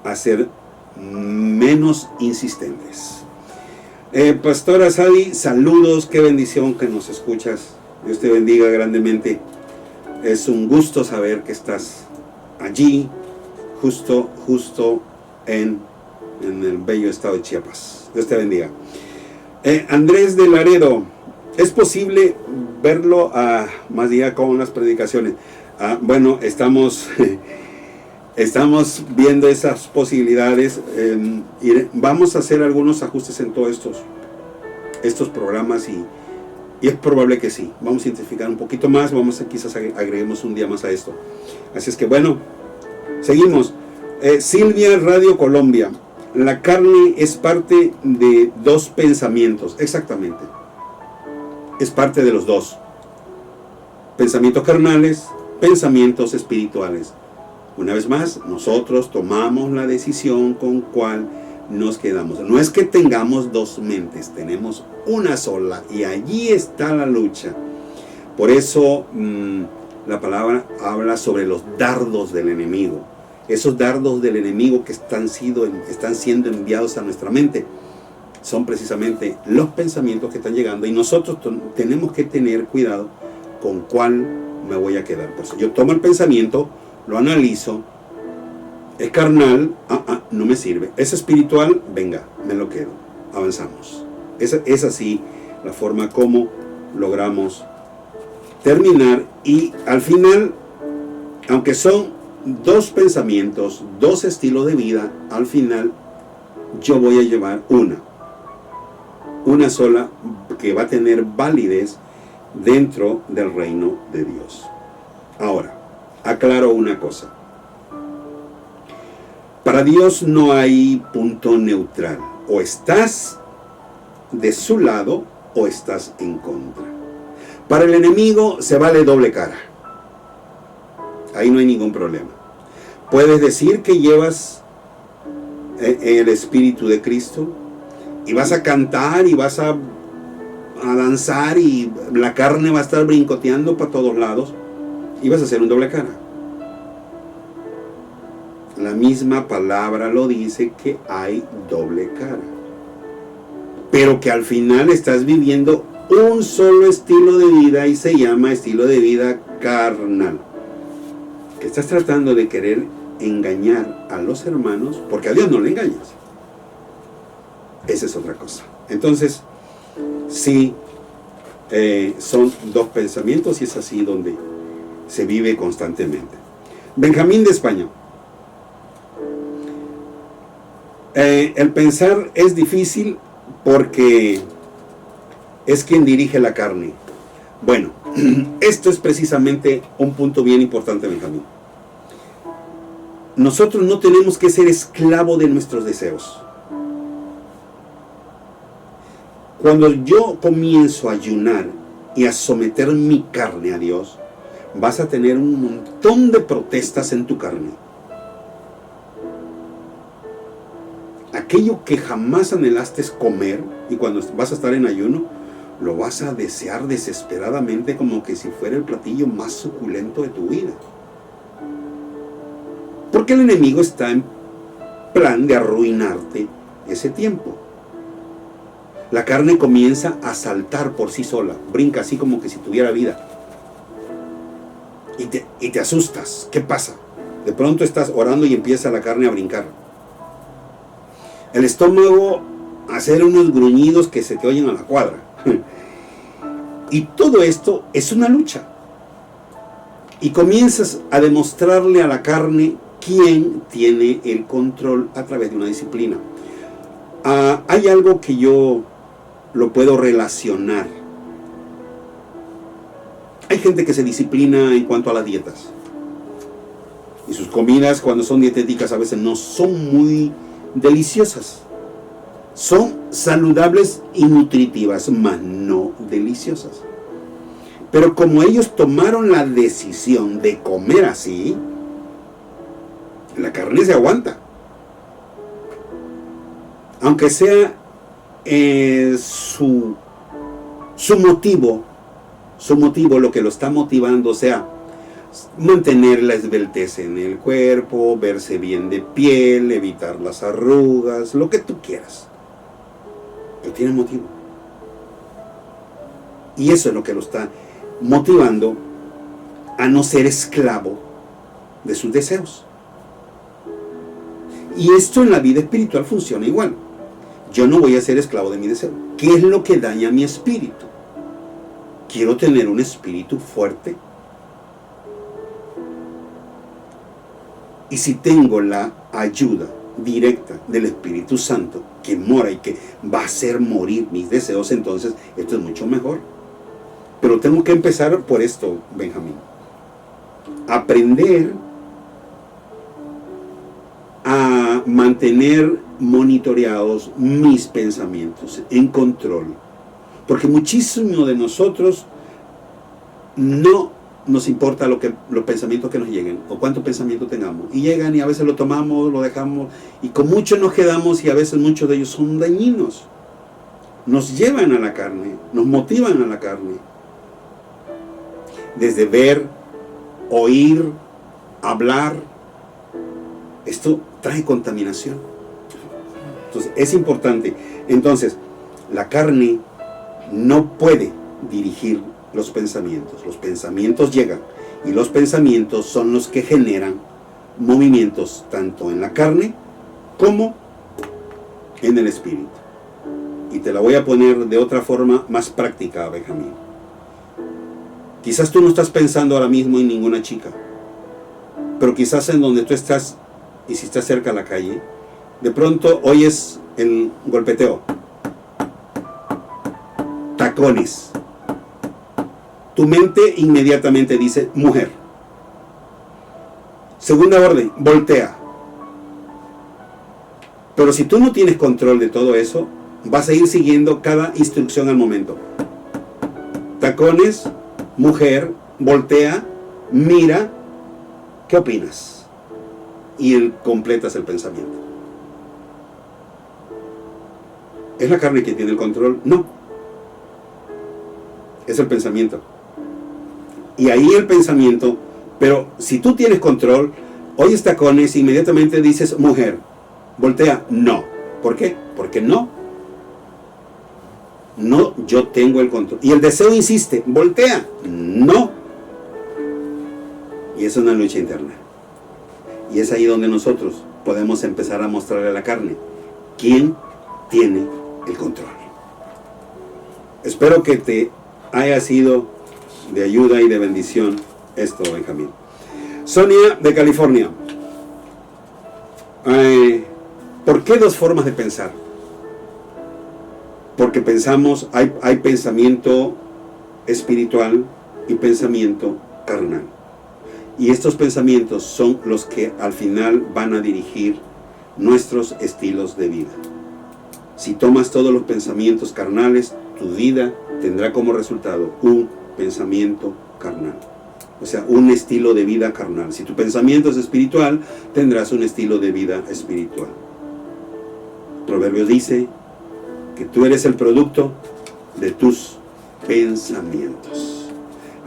a ser menos insistentes. Pastora Sadi, saludos, qué bendición que nos escuchas. Dios te bendiga grandemente. Es un gusto saber que estás allí, justo en el bello estado de Chiapas. Dios te bendiga. Andrés de Laredo, ¿es posible verlo más allá con las predicaciones? Bueno, estamos viendo esas posibilidades y vamos a hacer algunos ajustes en todos estos programas y es probable que sí. Vamos a identificar un poquito más, quizás agreguemos un día más a esto. Así es que bueno, seguimos. Silvia Radio Colombia, la carne es parte de 2 pensamientos, exactamente. Es parte de los 2. Pensamientos carnales, pensamientos espirituales. Una vez más, nosotros tomamos la decisión con cuál nos quedamos. No es que tengamos 2 mentes, tenemos una sola y allí está la lucha. Por eso la palabra habla sobre los dardos del enemigo. Esos dardos del enemigo que están siendo enviados a nuestra mente son precisamente los pensamientos que están llegando y nosotros tenemos que tener cuidado con cuál me voy a quedar. Por eso yo tomo el pensamiento, lo analizo, es carnal, no me sirve, es espiritual, venga, me lo quedo, avanzamos. Es así la forma como logramos terminar y al final, aunque son 2 pensamientos, 2 estilos de vida, al final yo voy a llevar una sola que va a tener validez dentro del reino de Dios. Ahora, aclaro una cosa. Para Dios no hay punto neutral. O estás de su lado o estás en contra. Para el enemigo se vale doble cara. Ahí no hay ningún problema. Puedes decir que llevas el Espíritu de Cristo y vas a cantar y vas a danzar y la carne va a estar brincoteando para todos lados y vas a hacer un doble cara. La misma palabra lo dice, que hay doble cara, pero que al final estás viviendo un solo estilo de vida y se llama estilo de vida carnal, que estás tratando de querer engañar a los hermanos, porque a Dios no le engañas. Esa es otra cosa. Entonces, sí, son dos pensamientos y es así donde se vive constantemente. Benjamín de España. El pensar es difícil porque es quien dirige la carne. Bueno, esto es precisamente un punto bien importante, Benjamín. Nosotros no tenemos que ser esclavos de nuestros deseos. Cuando yo comienzo a ayunar y a someter mi carne a Dios, vas a tener un montón de protestas en tu carne. Aquello que jamás anhelaste comer, y cuando vas a estar en ayuno, lo vas a desear desesperadamente, como que si fuera el platillo más suculento de tu vida. Porque el enemigo está en plan de arruinarte ese tiempo. La carne comienza a saltar por sí sola, brinca así como que si tuviera vida. Y te asustas. ¿Qué pasa? De pronto estás orando y empieza la carne a brincar. El estómago a hacer unos gruñidos que se te oyen a la cuadra. Y todo esto es una lucha. Y comienzas a demostrarle a la carne quién tiene el control a través de una disciplina. Hay algo que yo lo puedo relacionar. Hay gente que se disciplina en cuanto a las dietas. Y sus comidas, cuando son dietéticas, a veces no son muy deliciosas. Son saludables y nutritivas, mas no deliciosas. Pero como ellos tomaron la decisión de comer así, la carne se aguanta. Aunque sea su motivo lo que lo está motivando, o sea, mantener la esbeltez en el cuerpo, verse bien de piel, evitar las arrugas, lo que tú quieras. Pero tiene motivo. Y eso es lo que lo está motivando a no ser esclavo de sus deseos. Y esto en la vida espiritual funciona igual. Yo no voy a ser esclavo de mi deseo. ¿Qué es lo que daña mi espíritu? Quiero tener un espíritu fuerte. Y si tengo la ayuda directa del Espíritu Santo que mora y que va a hacer morir mis deseos, entonces esto es mucho mejor. Pero tengo que empezar por esto, Benjamín. Aprender a mantener monitoreados mis pensamientos, en control. Porque muchísimo de nosotros no nos importa los pensamientos que nos lleguen o cuántos pensamientos tengamos. Y llegan y a veces lo tomamos, lo dejamos y con mucho nos quedamos y a veces muchos de ellos son dañinos. Nos llevan a la carne, nos motivan a la carne. Desde ver, oír, hablar, esto trae contaminación. Entonces es importante. Entonces la carne no puede dirigir los pensamientos. Los pensamientos llegan y los pensamientos son los que generan movimientos tanto en la carne como en el espíritu. Y te la voy a poner de otra forma más práctica, Benjamín. Quizás tú no estás pensando ahora mismo en ninguna chica, pero quizás en donde tú estás, y si estás cerca a la calle, de pronto oyes el golpeteo, tacones. Tu mente inmediatamente dice mujer. Segunda orden, voltea. Pero si tú no tienes control de todo eso, vas a ir siguiendo cada instrucción al momento. Tacones, mujer, voltea, mira, ¿qué opinas? Y completas el pensamiento. ¿Es la carne quien tiene el control? No. Es el pensamiento. Y ahí el pensamiento, pero si tú tienes control, oyes tacones, inmediatamente dices mujer, voltea, no. ¿Por qué? Porque no, yo tengo el control. Y el deseo insiste, voltea, no. Y es una lucha interna. Y es ahí donde nosotros podemos empezar a mostrarle a la carne quién tiene el control. Espero que te haya sido de ayuda y de bendición esto, Benjamín. Sonia de California. ¿Por qué dos formas de pensar? Porque pensamos, hay pensamiento espiritual y pensamiento carnal. Y estos pensamientos son los que al final van a dirigir nuestros estilos de vida. Si tomas todos los pensamientos carnales, tu vida tendrá como resultado un pensamiento carnal. O sea, un estilo de vida carnal. Si tu pensamiento es espiritual, tendrás un estilo de vida espiritual. Proverbios dice que tú eres el producto de tus pensamientos.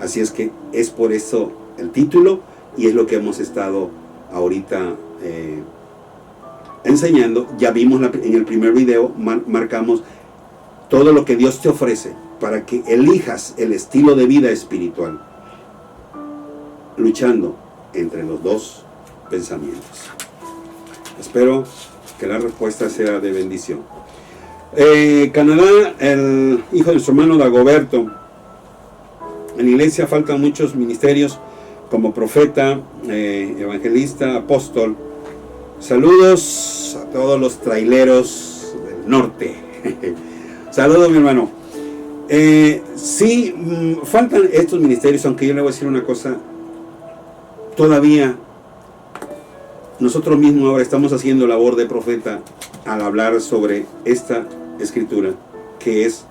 Así es que es por eso el título, y es lo que hemos estado ahorita enseñando. Ya vimos en el primer video, marcamos todo lo que Dios te ofrece para que elijas el estilo de vida espiritual, luchando entre los dos pensamientos. Espero que la respuesta sea de bendición. Canadá, el hijo de nuestro hermano Dagoberto. En la iglesia faltan muchos ministerios como profeta, evangelista, apóstol. Saludos a todos los traileros del norte. Saludos, mi hermano. Sí, faltan estos ministerios, aunque yo le voy a decir una cosa. Todavía nosotros mismos ahora estamos haciendo labor de profeta al hablar sobre esta escritura, que es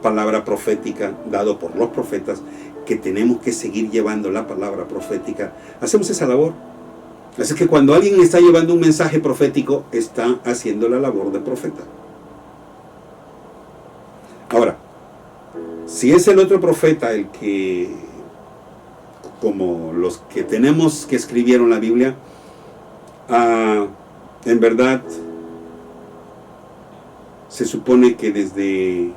palabra profética dado por los profetas, que tenemos que seguir llevando la palabra profética. Hacemos esa labor. Así que cuando alguien está llevando un mensaje profético, está haciendo la labor de profeta. Ahora, si es el otro profeta el que, como los que tenemos que escribieron la Biblia, en verdad se supone que desde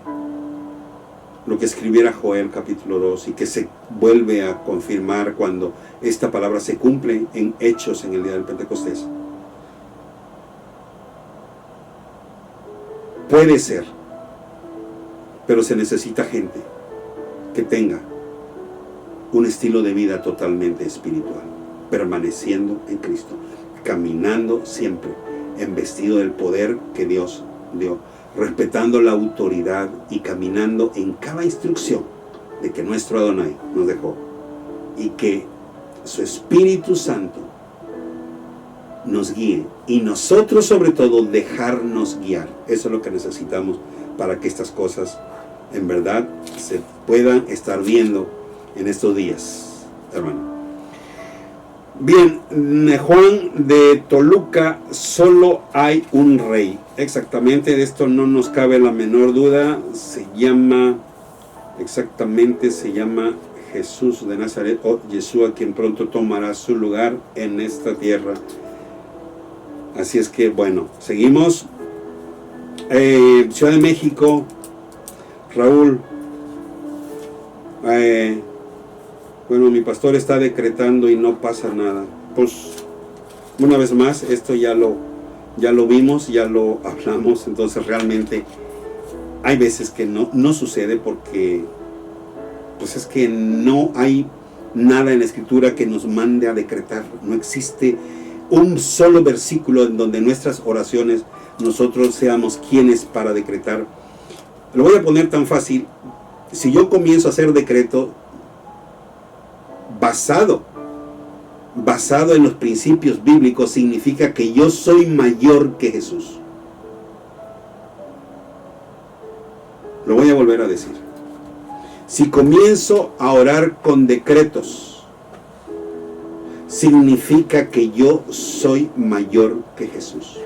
lo que escribiera Joel capítulo 2 y que se vuelve a confirmar cuando esta palabra se cumple en Hechos en el día del Pentecostés, puede ser, pero se necesita gente que tenga un estilo de vida totalmente espiritual, permaneciendo en Cristo, caminando siempre embestido del poder que Dios dio, respetando la autoridad y caminando en cada instrucción de que nuestro Adonai nos dejó, y que su Espíritu Santo nos guíe, y nosotros sobre todo dejarnos guiar. Eso es lo que necesitamos para que estas cosas en verdad se puedan estar viendo en estos días, hermano. Bien, Juan de Toluca, solo hay un rey. Exactamente, de esto no nos cabe la menor duda. Se llama Jesús de Nazaret, o Yeshua, quien pronto tomará su lugar en esta tierra. Así es que, bueno, seguimos. Ciudad de México, Raúl. Bueno, mi pastor está decretando y no pasa nada. Pues, una vez más, esto ya lo vimos, ya lo hablamos. Entonces realmente hay veces que no sucede, porque pues es que no hay nada en la Escritura que nos mande a decretar. No existe un solo versículo en donde nuestras oraciones nosotros seamos quienes para decretar. Lo voy a poner tan fácil. Si yo comienzo a hacer decreto basado en los principios bíblicos, significa que yo soy mayor que Jesús. volver a decir. Si comienzo a orar con decretos, significa que yo soy mayor que Jesús.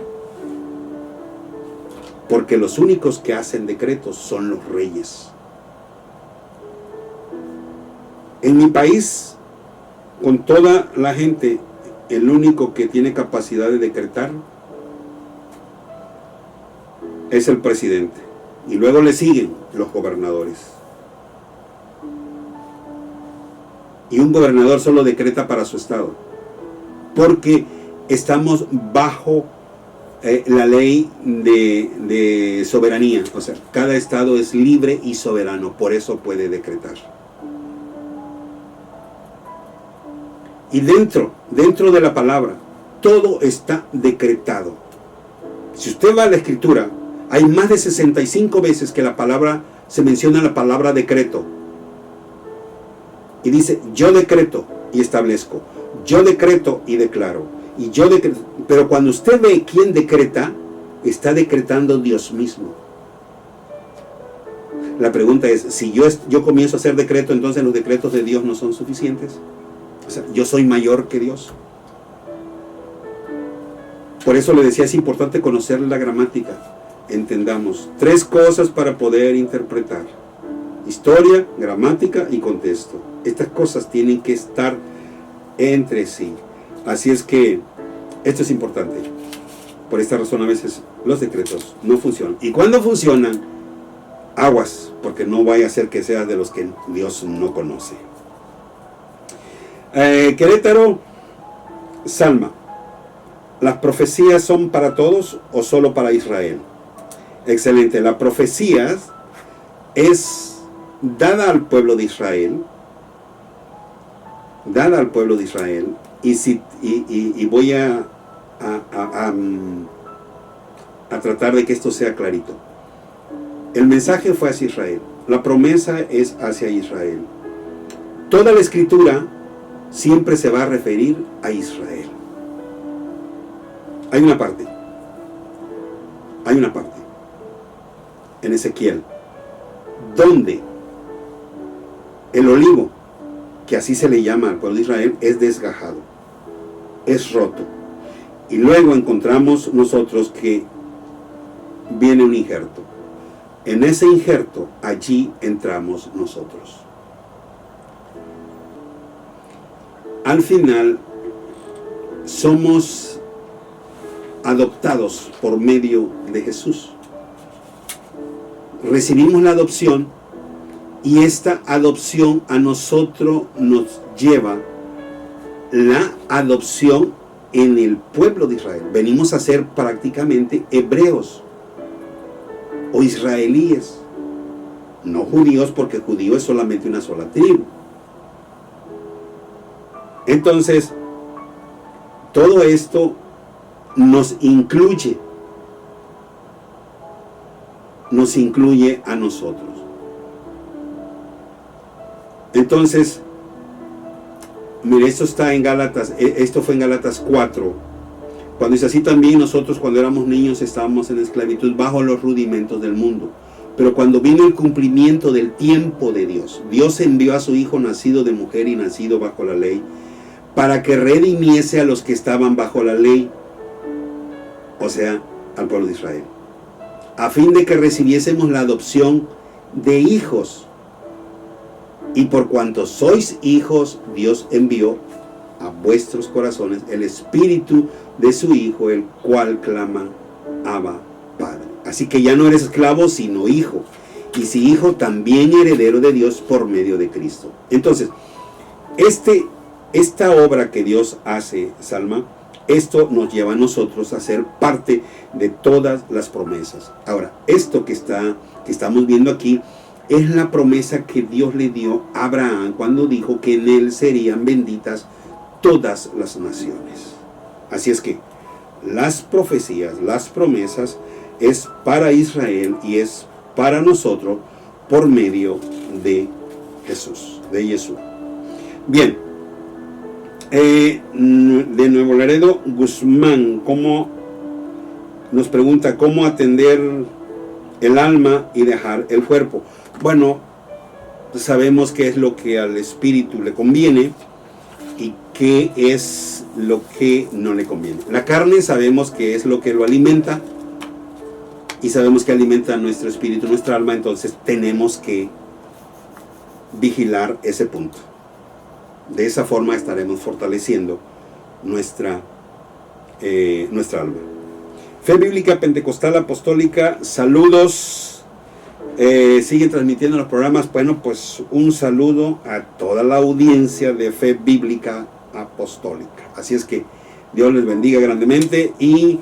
Porque los únicos que hacen decretos son los reyes. En mi país, con toda la gente, el único que tiene capacidad de decretar es el presidente. Y luego le siguen los gobernadores. Y un gobernador solo decreta para su estado. Porque estamos bajo la ley de soberanía. O sea, cada estado es libre y soberano. Por eso puede decretar. Y dentro de la palabra, todo está decretado. Si usted va a la escritura, hay más de 65 veces que se menciona la palabra decreto. Y dice, yo decreto y establezco. Yo decreto y declaro. Y yo decreto. Pero cuando usted ve quién decreta, está decretando Dios mismo. La pregunta es, si yo comienzo a hacer decreto, entonces los decretos de Dios no son suficientes. O sea, yo soy mayor que Dios. Por eso le decía, es importante conocer la gramática. Entendamos 3 cosas para poder interpretar: historia, gramática y contexto. Estas cosas tienen que estar entre sí. Así es que esto es importante. Por esta razón a veces los decretos no funcionan. Y cuando funcionan, aguas, porque no vaya a ser que sea de los que Dios no conoce. Querétaro, Salma. ¿Las profecías son para todos o solo para Israel? Excelente. La profecía es dada al pueblo de Israel. Dada al pueblo de Israel. Y voy a tratar de que esto sea clarito. El mensaje fue hacia Israel. La promesa es hacia Israel. Toda la escritura siempre se va a referir a Israel. Hay una parte en Ezequiel donde el olivo, que así se le llama al pueblo de Israel, es desgajado, es roto. Y luego encontramos nosotros que viene un injerto. En ese injerto, allí entramos nosotros. Al final, somos adoptados por medio de Jesús. Recibimos la adopción y esta adopción a nosotros nos lleva la adopción en el pueblo de Israel. Venimos a ser prácticamente hebreos o israelíes, no judíos, porque judío es solamente una sola tribu. Entonces, todo esto nos incluye a nosotros. Entonces, mire, esto está en Gálatas, esto fue en Gálatas 4, cuando dice así: también nosotros cuando éramos niños estábamos en esclavitud bajo los rudimentos del mundo. Pero cuando vino el cumplimiento del tiempo de Dios, Dios envió a su Hijo nacido de mujer y nacido bajo la ley, para que redimiese a los que estaban bajo la ley, o sea, al pueblo de Israel, a fin de que recibiésemos la adopción de hijos. Y por cuanto sois hijos, Dios envió a vuestros corazones el espíritu de su Hijo, el cual clama: Abba, Padre. Así que ya no eres esclavo, sino hijo. Y si hijo, también heredero de Dios por medio de Cristo. Entonces, esta obra que Dios hace, Salma, esto nos lleva a nosotros a ser parte de todas las promesas. Ahora, esto que estamos viendo aquí es la promesa que Dios le dio a Abraham cuando dijo que en él serían benditas todas las naciones. Así es que las profecías, las promesas, es para Israel y es para nosotros por medio de Jesús, de Yeshua. Bien, de Nuevo Laredo, Guzmán, nos pregunta cómo atender el alma y dejar el cuerpo. bueno, sabemos qué es lo que al espíritu le conviene y qué es lo que no le conviene. La carne sabemos que es lo que lo alimenta y sabemos que alimenta nuestro espíritu, nuestra alma, entonces tenemos que vigilar ese punto. De esa forma estaremos fortaleciendo nuestra alma. Fe Bíblica Pentecostal Apostólica, saludos. Siguen transmitiendo los programas. Bueno, pues un saludo a toda la audiencia de Fe Bíblica Apostólica. Así es que Dios les bendiga grandemente y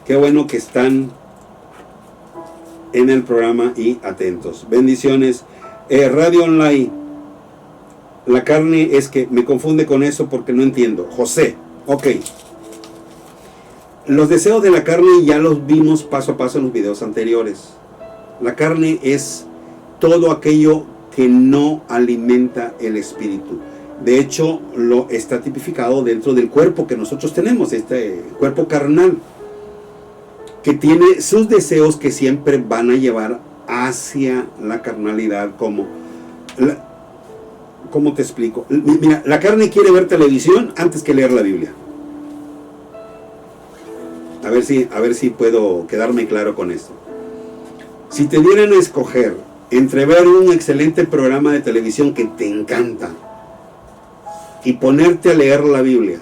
qué bueno que están en el programa y atentos. Bendiciones. Radio Online. La carne es que me confunde con eso porque no entiendo. José, ok. Los deseos de la carne ya los vimos paso a paso en los videos anteriores. La carne es todo aquello que no alimenta el espíritu. De hecho, lo está tipificado dentro del cuerpo que nosotros tenemos, este cuerpo carnal, que tiene sus deseos que siempre van a llevar hacia la carnalidad, ¿cómo te explico? Mira, la carne quiere ver televisión antes que leer la Biblia. A ver si puedo quedarme claro con esto. Si te dieran a escoger entre ver un excelente programa de televisión que te encanta y ponerte a leer la Biblia,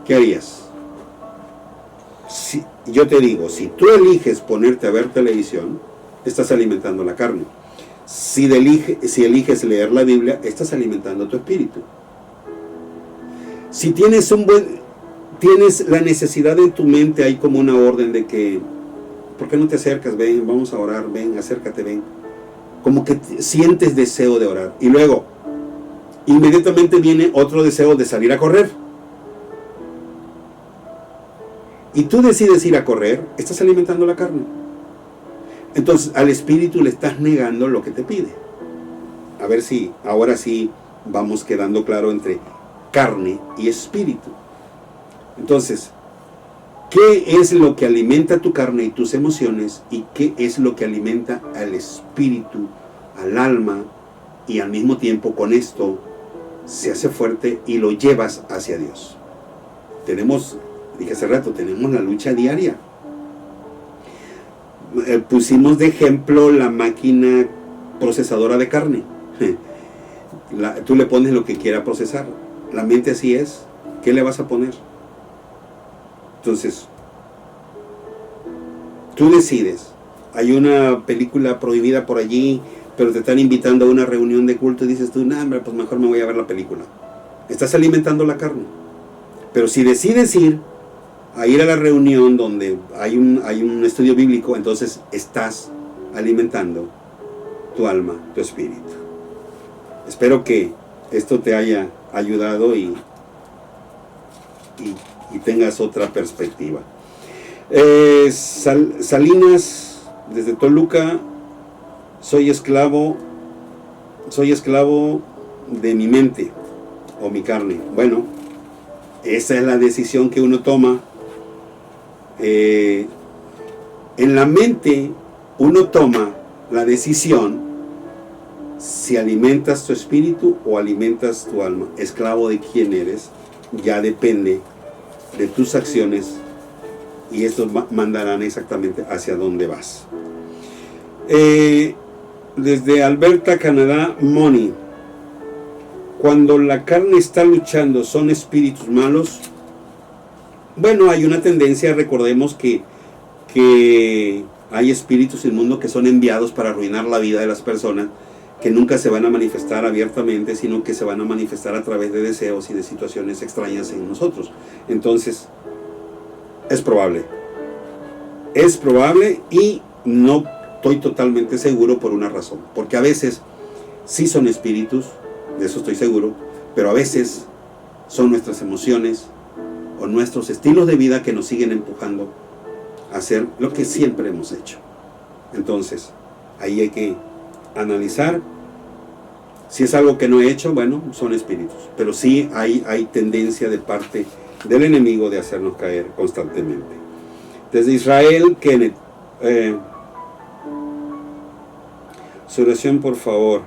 ¿qué harías? Yo te digo, si tú eliges ponerte a ver televisión, estás alimentando la carne. Si eliges leer la Biblia, estás alimentando tu espíritu. Si tienes la necesidad en tu mente, hay como una orden de que, ¿por qué no te acercas? Ven, vamos a orar, ven, acércate, ven. Como que sientes deseo de orar. Y luego, inmediatamente viene otro deseo de salir a correr. Y tú decides ir a correr, estás alimentando la carne. Entonces al espíritu le estás negando lo que te pide. A ver si ahora sí vamos quedando claro entre carne y espíritu. Entonces, ¿qué es lo que alimenta tu carne y tus emociones? ¿Y qué es lo que alimenta al espíritu, al alma? Y al mismo tiempo con esto se hace fuerte y lo llevas hacia Dios. Dije hace rato, tenemos la lucha diaria. Pusimos de ejemplo la máquina procesadora de carne. Tú le pones lo que quiera procesar. La mente así es. ¿Qué le vas a poner? Entonces, tú decides. Hay una película prohibida por allí, pero te están invitando a una reunión de culto y dices tú, nah, hombre, pues mejor me voy a ver la película. Estás alimentando la carne. Pero si decides ir a la reunión donde hay un estudio bíblico, entonces estás alimentando tu alma, tu espíritu. Espero que esto te haya ayudado y tengas otra perspectiva. Salinas, desde Toluca, soy esclavo de mi mente o mi carne. Bueno, esa es la decisión que uno toma. En la mente uno toma la decisión si alimentas tu espíritu o alimentas tu alma. Esclavo de quién eres ya depende de tus acciones y estos mandarán exactamente hacia dónde vas. Desde Alberta, Canadá, Moni. Cuando la carne está luchando, ¿son espíritus malos? Bueno, hay una tendencia, recordemos que hay espíritus inmundos que son enviados para arruinar la vida de las personas, que nunca se van a manifestar abiertamente, sino que se van a manifestar a través de deseos y de situaciones extrañas en nosotros. Entonces, es probable y no estoy totalmente seguro por una razón, porque a veces sí son espíritus, de eso estoy seguro, pero a veces son nuestras emociones o nuestros estilos de vida que nos siguen empujando a hacer lo que siempre hemos hecho. Entonces, ahí hay que analizar. Si es algo que no he hecho, bueno, son espíritus, pero sí hay tendencia de parte del enemigo de hacernos caer constantemente. Desde Israel, Kenneth, Su oración, por favor.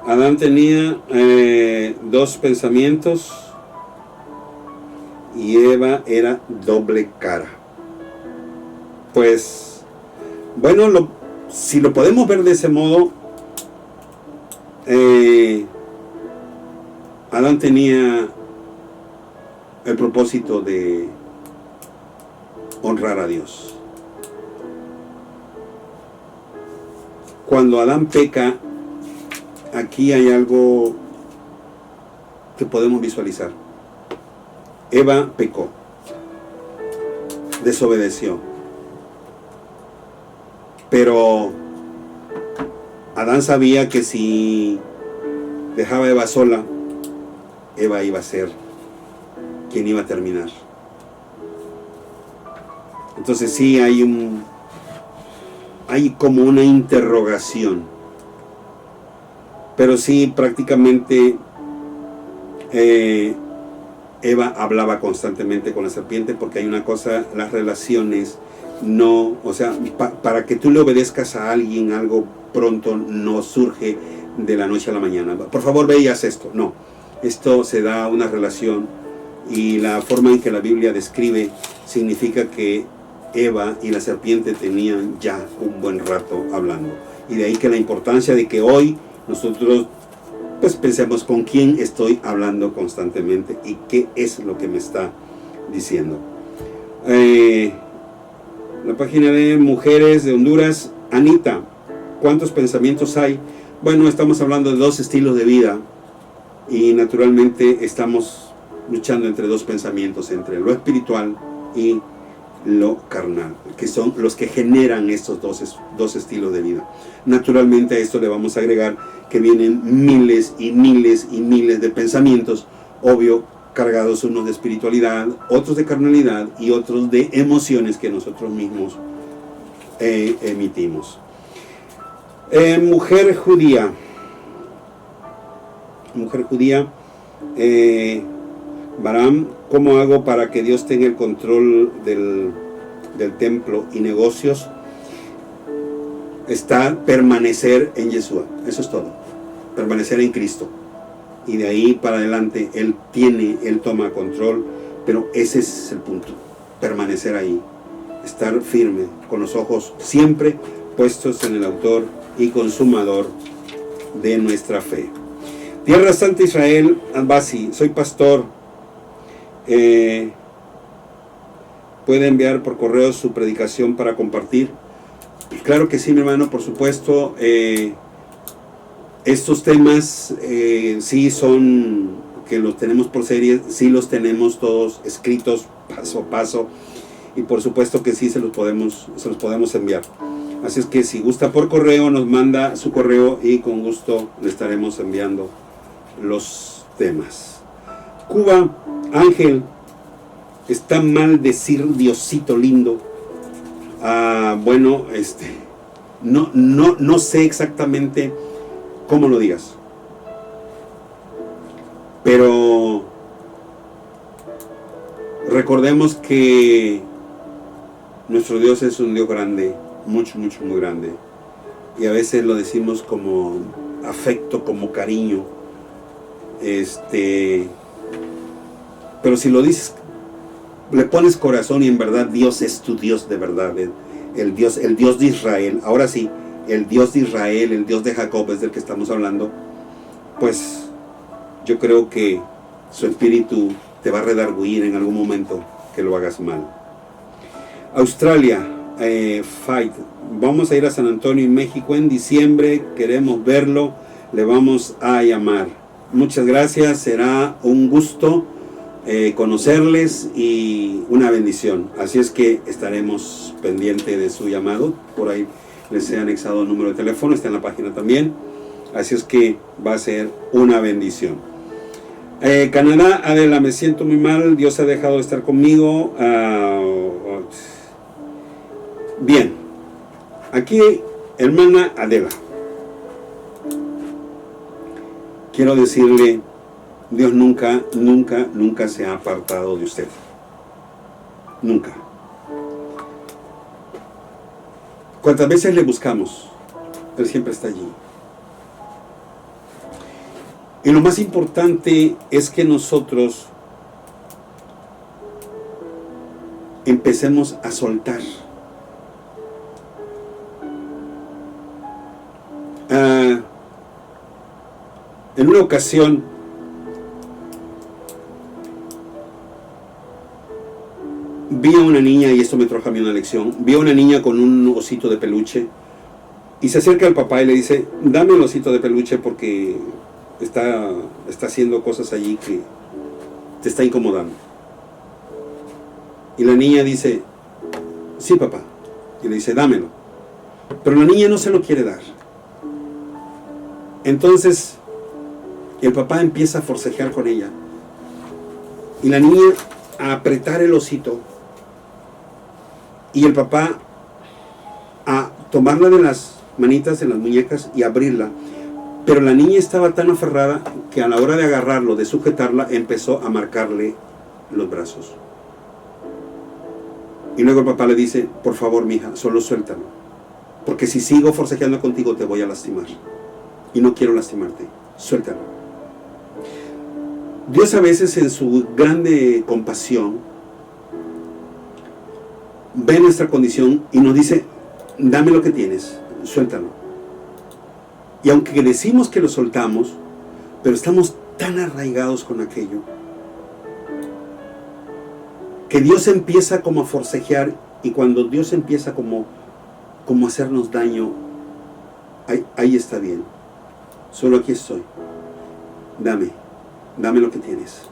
Adán tenía 2 pensamientos y Eva era doble cara. Pues, bueno, si lo podemos ver de ese modo, Adán tenía el propósito de honrar a Dios. Cuando Adán peca, aquí hay algo que podemos visualizar. Eva pecó, desobedeció, pero Adán sabía que si dejaba a Eva sola, Eva iba a ser quien iba a terminar. Entonces sí hay como una interrogación, pero sí prácticamente Eva hablaba constantemente con la serpiente, porque hay una cosa, las relaciones no, o sea, para que tú le obedezcas a alguien, algo pronto no surge de la noche a la mañana. Por favor, ve y haz esto. No, esto se da una relación, y la forma en que la Biblia describe significa que Eva y la serpiente tenían ya un buen rato hablando. Y de ahí que la importancia de que hoy nosotros pues pensemos con quién estoy hablando constantemente y qué es lo que me está diciendo. La página de Mujeres de Honduras, Anita, ¿cuántos pensamientos hay? Bueno, estamos hablando de 2 estilos de vida, y naturalmente estamos luchando entre 2 pensamientos, entre lo espiritual y lo carnal, que son los que generan estos dos estilos de vida. Naturalmente a esto le vamos a agregar que vienen miles y miles y miles de pensamientos, obvio, cargados unos de espiritualidad, otros de carnalidad y otros de emociones que nosotros mismos emitimos. Mujer judía, Balaam, ¿cómo hago para que Dios tenga el control del templo y negocios? Está permanecer en Yeshua, eso es todo, permanecer en Cristo, y de ahí para adelante Él toma control, pero ese es el punto, permanecer ahí, estar firme, con los ojos siempre puestos en el autor y consumador de nuestra fe. Tierra Santa Israel, Albasi, soy pastor. ¿Puede enviar por correo su predicación para compartir? Claro que sí, mi hermano, por supuesto. Estos temas sí son, que los tenemos por serie, sí los tenemos todos escritos paso a paso, y por supuesto que sí se los podemos enviar. Así es que si gusta por correo, nos manda su correo y con gusto le estaremos enviando los temas. Cuba, Ángel, está mal decir Diosito lindo. Bueno, no sé exactamente cómo lo digas, pero recordemos que nuestro Dios es un Dios grande, mucho, mucho, muy grande, y a veces lo decimos como afecto, como cariño, pero si lo dices, le pones corazón, y en verdad Dios es tu Dios de verdad, el Dios de Israel. Ahora sí, el Dios de Israel, el Dios de Jacob es del que estamos hablando. Pues yo creo que su espíritu te va a redarguir en algún momento que lo hagas mal. Australia, Fight, vamos a ir a San Antonio, México en diciembre, queremos verlo, le vamos a llamar. Muchas gracias, será un gusto conocerles y una bendición. Así es que estaremos pendientes de su llamado. Por ahí les he anexado el número de teléfono, está en la página también. Así es que va a ser una bendición. Canadá, Adela, me siento muy mal, Dios ha dejado de estar conmigo. Bien, aquí, hermana Adela, quiero decirle, Dios nunca se ha apartado de usted. Nunca. ¿Cuántas veces le buscamos? Él siempre está allí. Y lo más importante es que nosotros empecemos a soltar. En una ocasión vi a una niña, y esto me trajo a mí una lección, vi a una niña con un osito de peluche y se acerca al papá y le dice: dame el osito de peluche porque está haciendo cosas allí que te está incomodando. Y la niña dice: sí, papá. Y le dice: dámelo. Pero la niña no se lo quiere dar. Entonces el papá empieza a forcejear con ella y la niña a apretar el osito y el papá a tomarla de las manitas, de las muñecas y abrirla. Pero la niña estaba tan aferrada que a la hora de agarrarlo, de sujetarla, empezó a marcarle los brazos. Y luego el papá le dice: por favor, mija, solo suéltalo, porque si sigo forcejeando contigo te voy a lastimar y no quiero lastimarte, suéltalo. Dios a veces en su grande compasión ve nuestra condición y nos dice: dame lo que tienes, suéltalo. Y aunque decimos que lo soltamos, pero estamos tan arraigados con aquello que Dios empieza como a forcejear, y cuando Dios empieza como a hacernos daño, ahí está bien, solo aquí estoy, dame lo que tienes,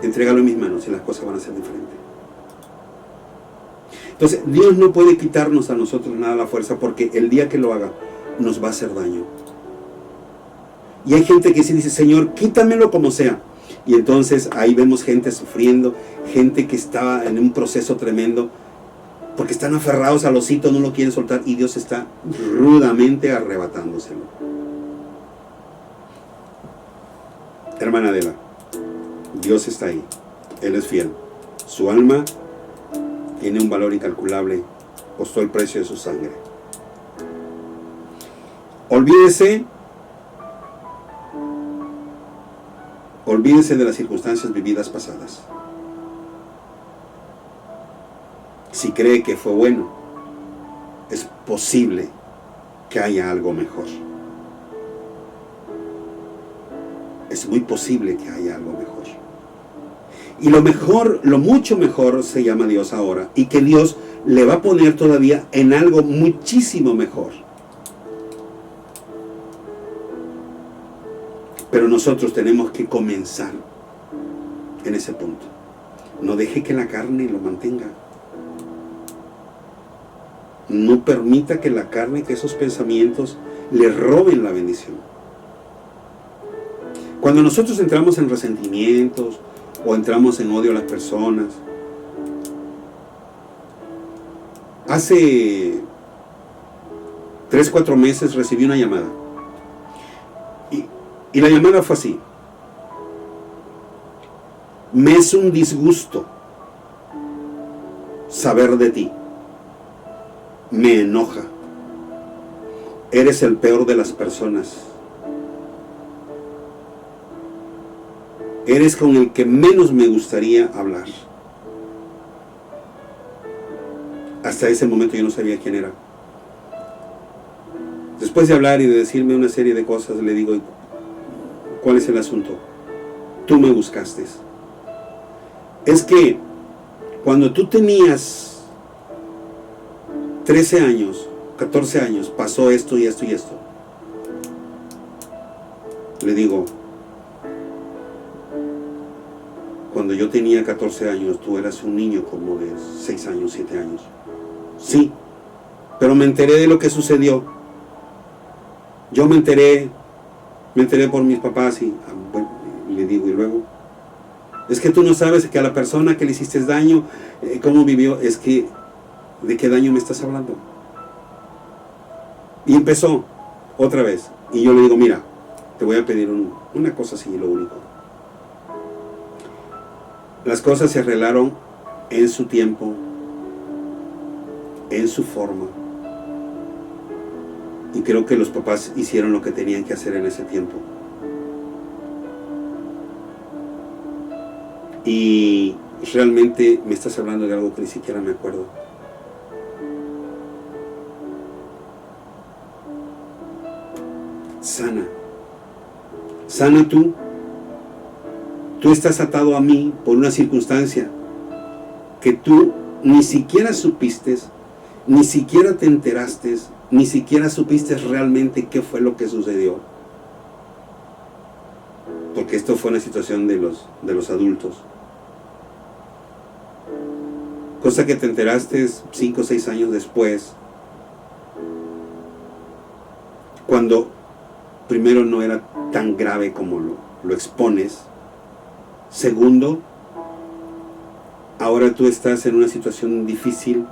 entrégalo en mis manos y las cosas van a ser diferentes. Entonces Dios no puede quitarnos a nosotros nada a la fuerza, porque el día que lo haga nos va a hacer daño. Y hay gente que sí dice: Señor, quítamelo como sea. Y entonces ahí vemos gente sufriendo, gente que está en un proceso tremendo, porque están aferrados al osito, no lo quieren soltar, y Dios está rudamente arrebatándoselo. Hermana Adela, Dios está ahí, Él es fiel. Su alma tiene un valor incalculable, costó el precio de su sangre. Olvídese de las circunstancias vividas pasadas. Si cree que fue bueno, es posible que haya algo mejor. Es muy posible que haya algo mejor. Y lo mejor, lo mucho mejor, se llama Dios ahora, y que Dios le va a poner todavía en algo muchísimo mejor. Pero nosotros tenemos que comenzar en ese punto. No deje que la carne lo mantenga. No permita que la carne, que esos pensamientos le roben la bendición. Cuando nosotros entramos en resentimientos o entramos en odio a las personas, hace 3-4 meses recibí una llamada. Y la llamada fue así: me es un disgusto saber de ti. Me enoja. Eres el peor de las personas. Eres con el que menos me gustaría hablar. Hasta ese momento yo no sabía quién era. Después de hablar y de decirme una serie de cosas, le digo: ¿cuál es el asunto? Tú me buscaste. Es que cuando tú tenías 13 años, 14 años, pasó esto y esto y esto. Le digo: cuando yo tenía 14 años, tú eras un niño como de 6 años, 7 años. Sí, pero me enteré de lo que sucedió. Yo me enteré por mis papás y bueno, le digo: y luego, es que tú no sabes que a la persona que le hiciste daño, cómo vivió. Es que, ¿de qué daño me estás hablando? Y empezó otra vez. Y yo le digo: mira, te voy a pedir una cosa así, lo único. Las cosas se arreglaron en su tiempo, en su forma. Y creo que los papás hicieron lo que tenían que hacer en ese tiempo. Y realmente me estás hablando de algo que ni siquiera me acuerdo. Sana. Sana tú. Tú estás atado a mí por una circunstancia que tú ni siquiera supiste, ni siquiera te enteraste, ni siquiera supiste realmente qué fue lo que sucedió. Porque esto fue una situación de los adultos. Cosa que te enteraste 5 o 6 años después, cuando primero no era tan grave como lo expones. Segundo, ahora tú estás en una situación difícil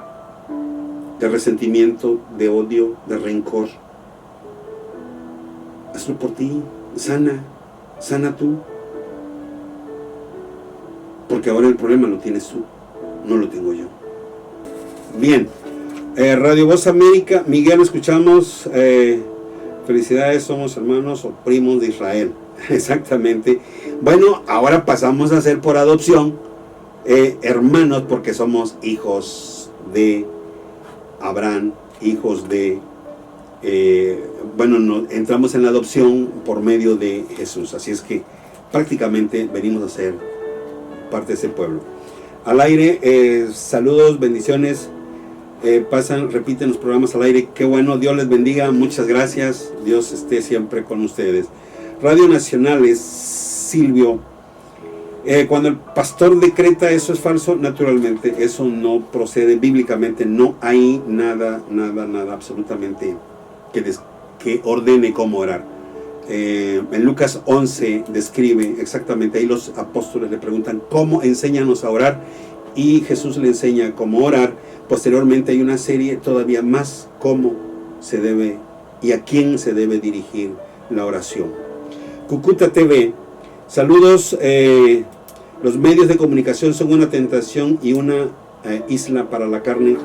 de resentimiento, de odio, de rencor. Hazlo por ti, sana tú. Porque ahora el problema lo tienes tú, no lo tengo yo. Bien, Radio Voz América, Miguel, escuchamos, felicidades, somos hermanos o primos de Israel. Exactamente. Bueno, ahora pasamos a ser por adopción hermanos, porque somos hijos de Abraham, hijos de entramos en la adopción por medio de Jesús. Así es que prácticamente venimos a ser parte de ese pueblo. Al aire, saludos, bendiciones, repiten los programas al aire. Qué bueno, Dios les bendiga, muchas gracias, Dios esté siempre con ustedes. Radio Nacionales, Silvio, cuando el pastor decreta eso es falso, naturalmente, eso no procede bíblicamente, no hay nada absolutamente que ordene cómo orar. En Lucas 11 describe exactamente, ahí los apóstoles le preguntan, ¿cómo enséñanos a orar? Y Jesús le enseña cómo orar. Posteriormente hay una serie todavía más, cómo se debe y a quién se debe dirigir la oración. Cucuta TV, saludos. Los medios de comunicación son una tentación y una isla para la carne.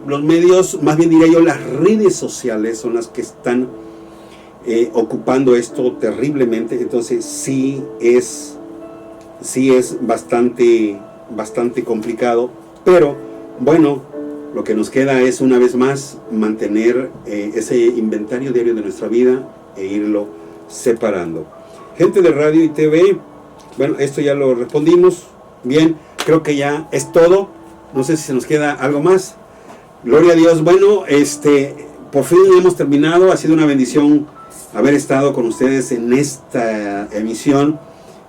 Los medios, más bien diría yo, las redes sociales son las que están ocupando esto terriblemente. Entonces sí es bastante complicado, pero bueno, lo que nos queda es una vez más mantener ese inventario diario de nuestra vida e irlo separando. Gente de radio y TV, bueno, esto ya lo respondimos. Bien, creo que ya es todo. No sé si se nos queda algo más. Gloria a Dios. Bueno, por fin hemos terminado. Ha sido una bendición haber estado con ustedes en esta emisión.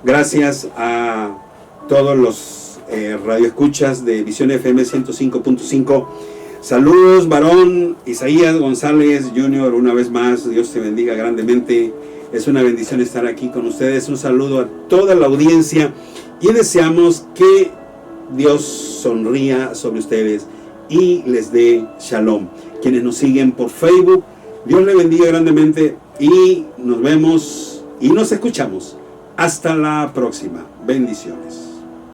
Gracias a todos los radioescuchas de Visión FM 105.5. Saludos, varón Isaías González Jr., una vez más, Dios te bendiga grandemente. Es una bendición estar aquí con ustedes. Un saludo a toda la audiencia y deseamos que Dios sonría sobre ustedes y les dé shalom. Quienes nos siguen por Facebook, Dios les bendiga grandemente y nos vemos y nos escuchamos. Hasta la próxima. Bendiciones.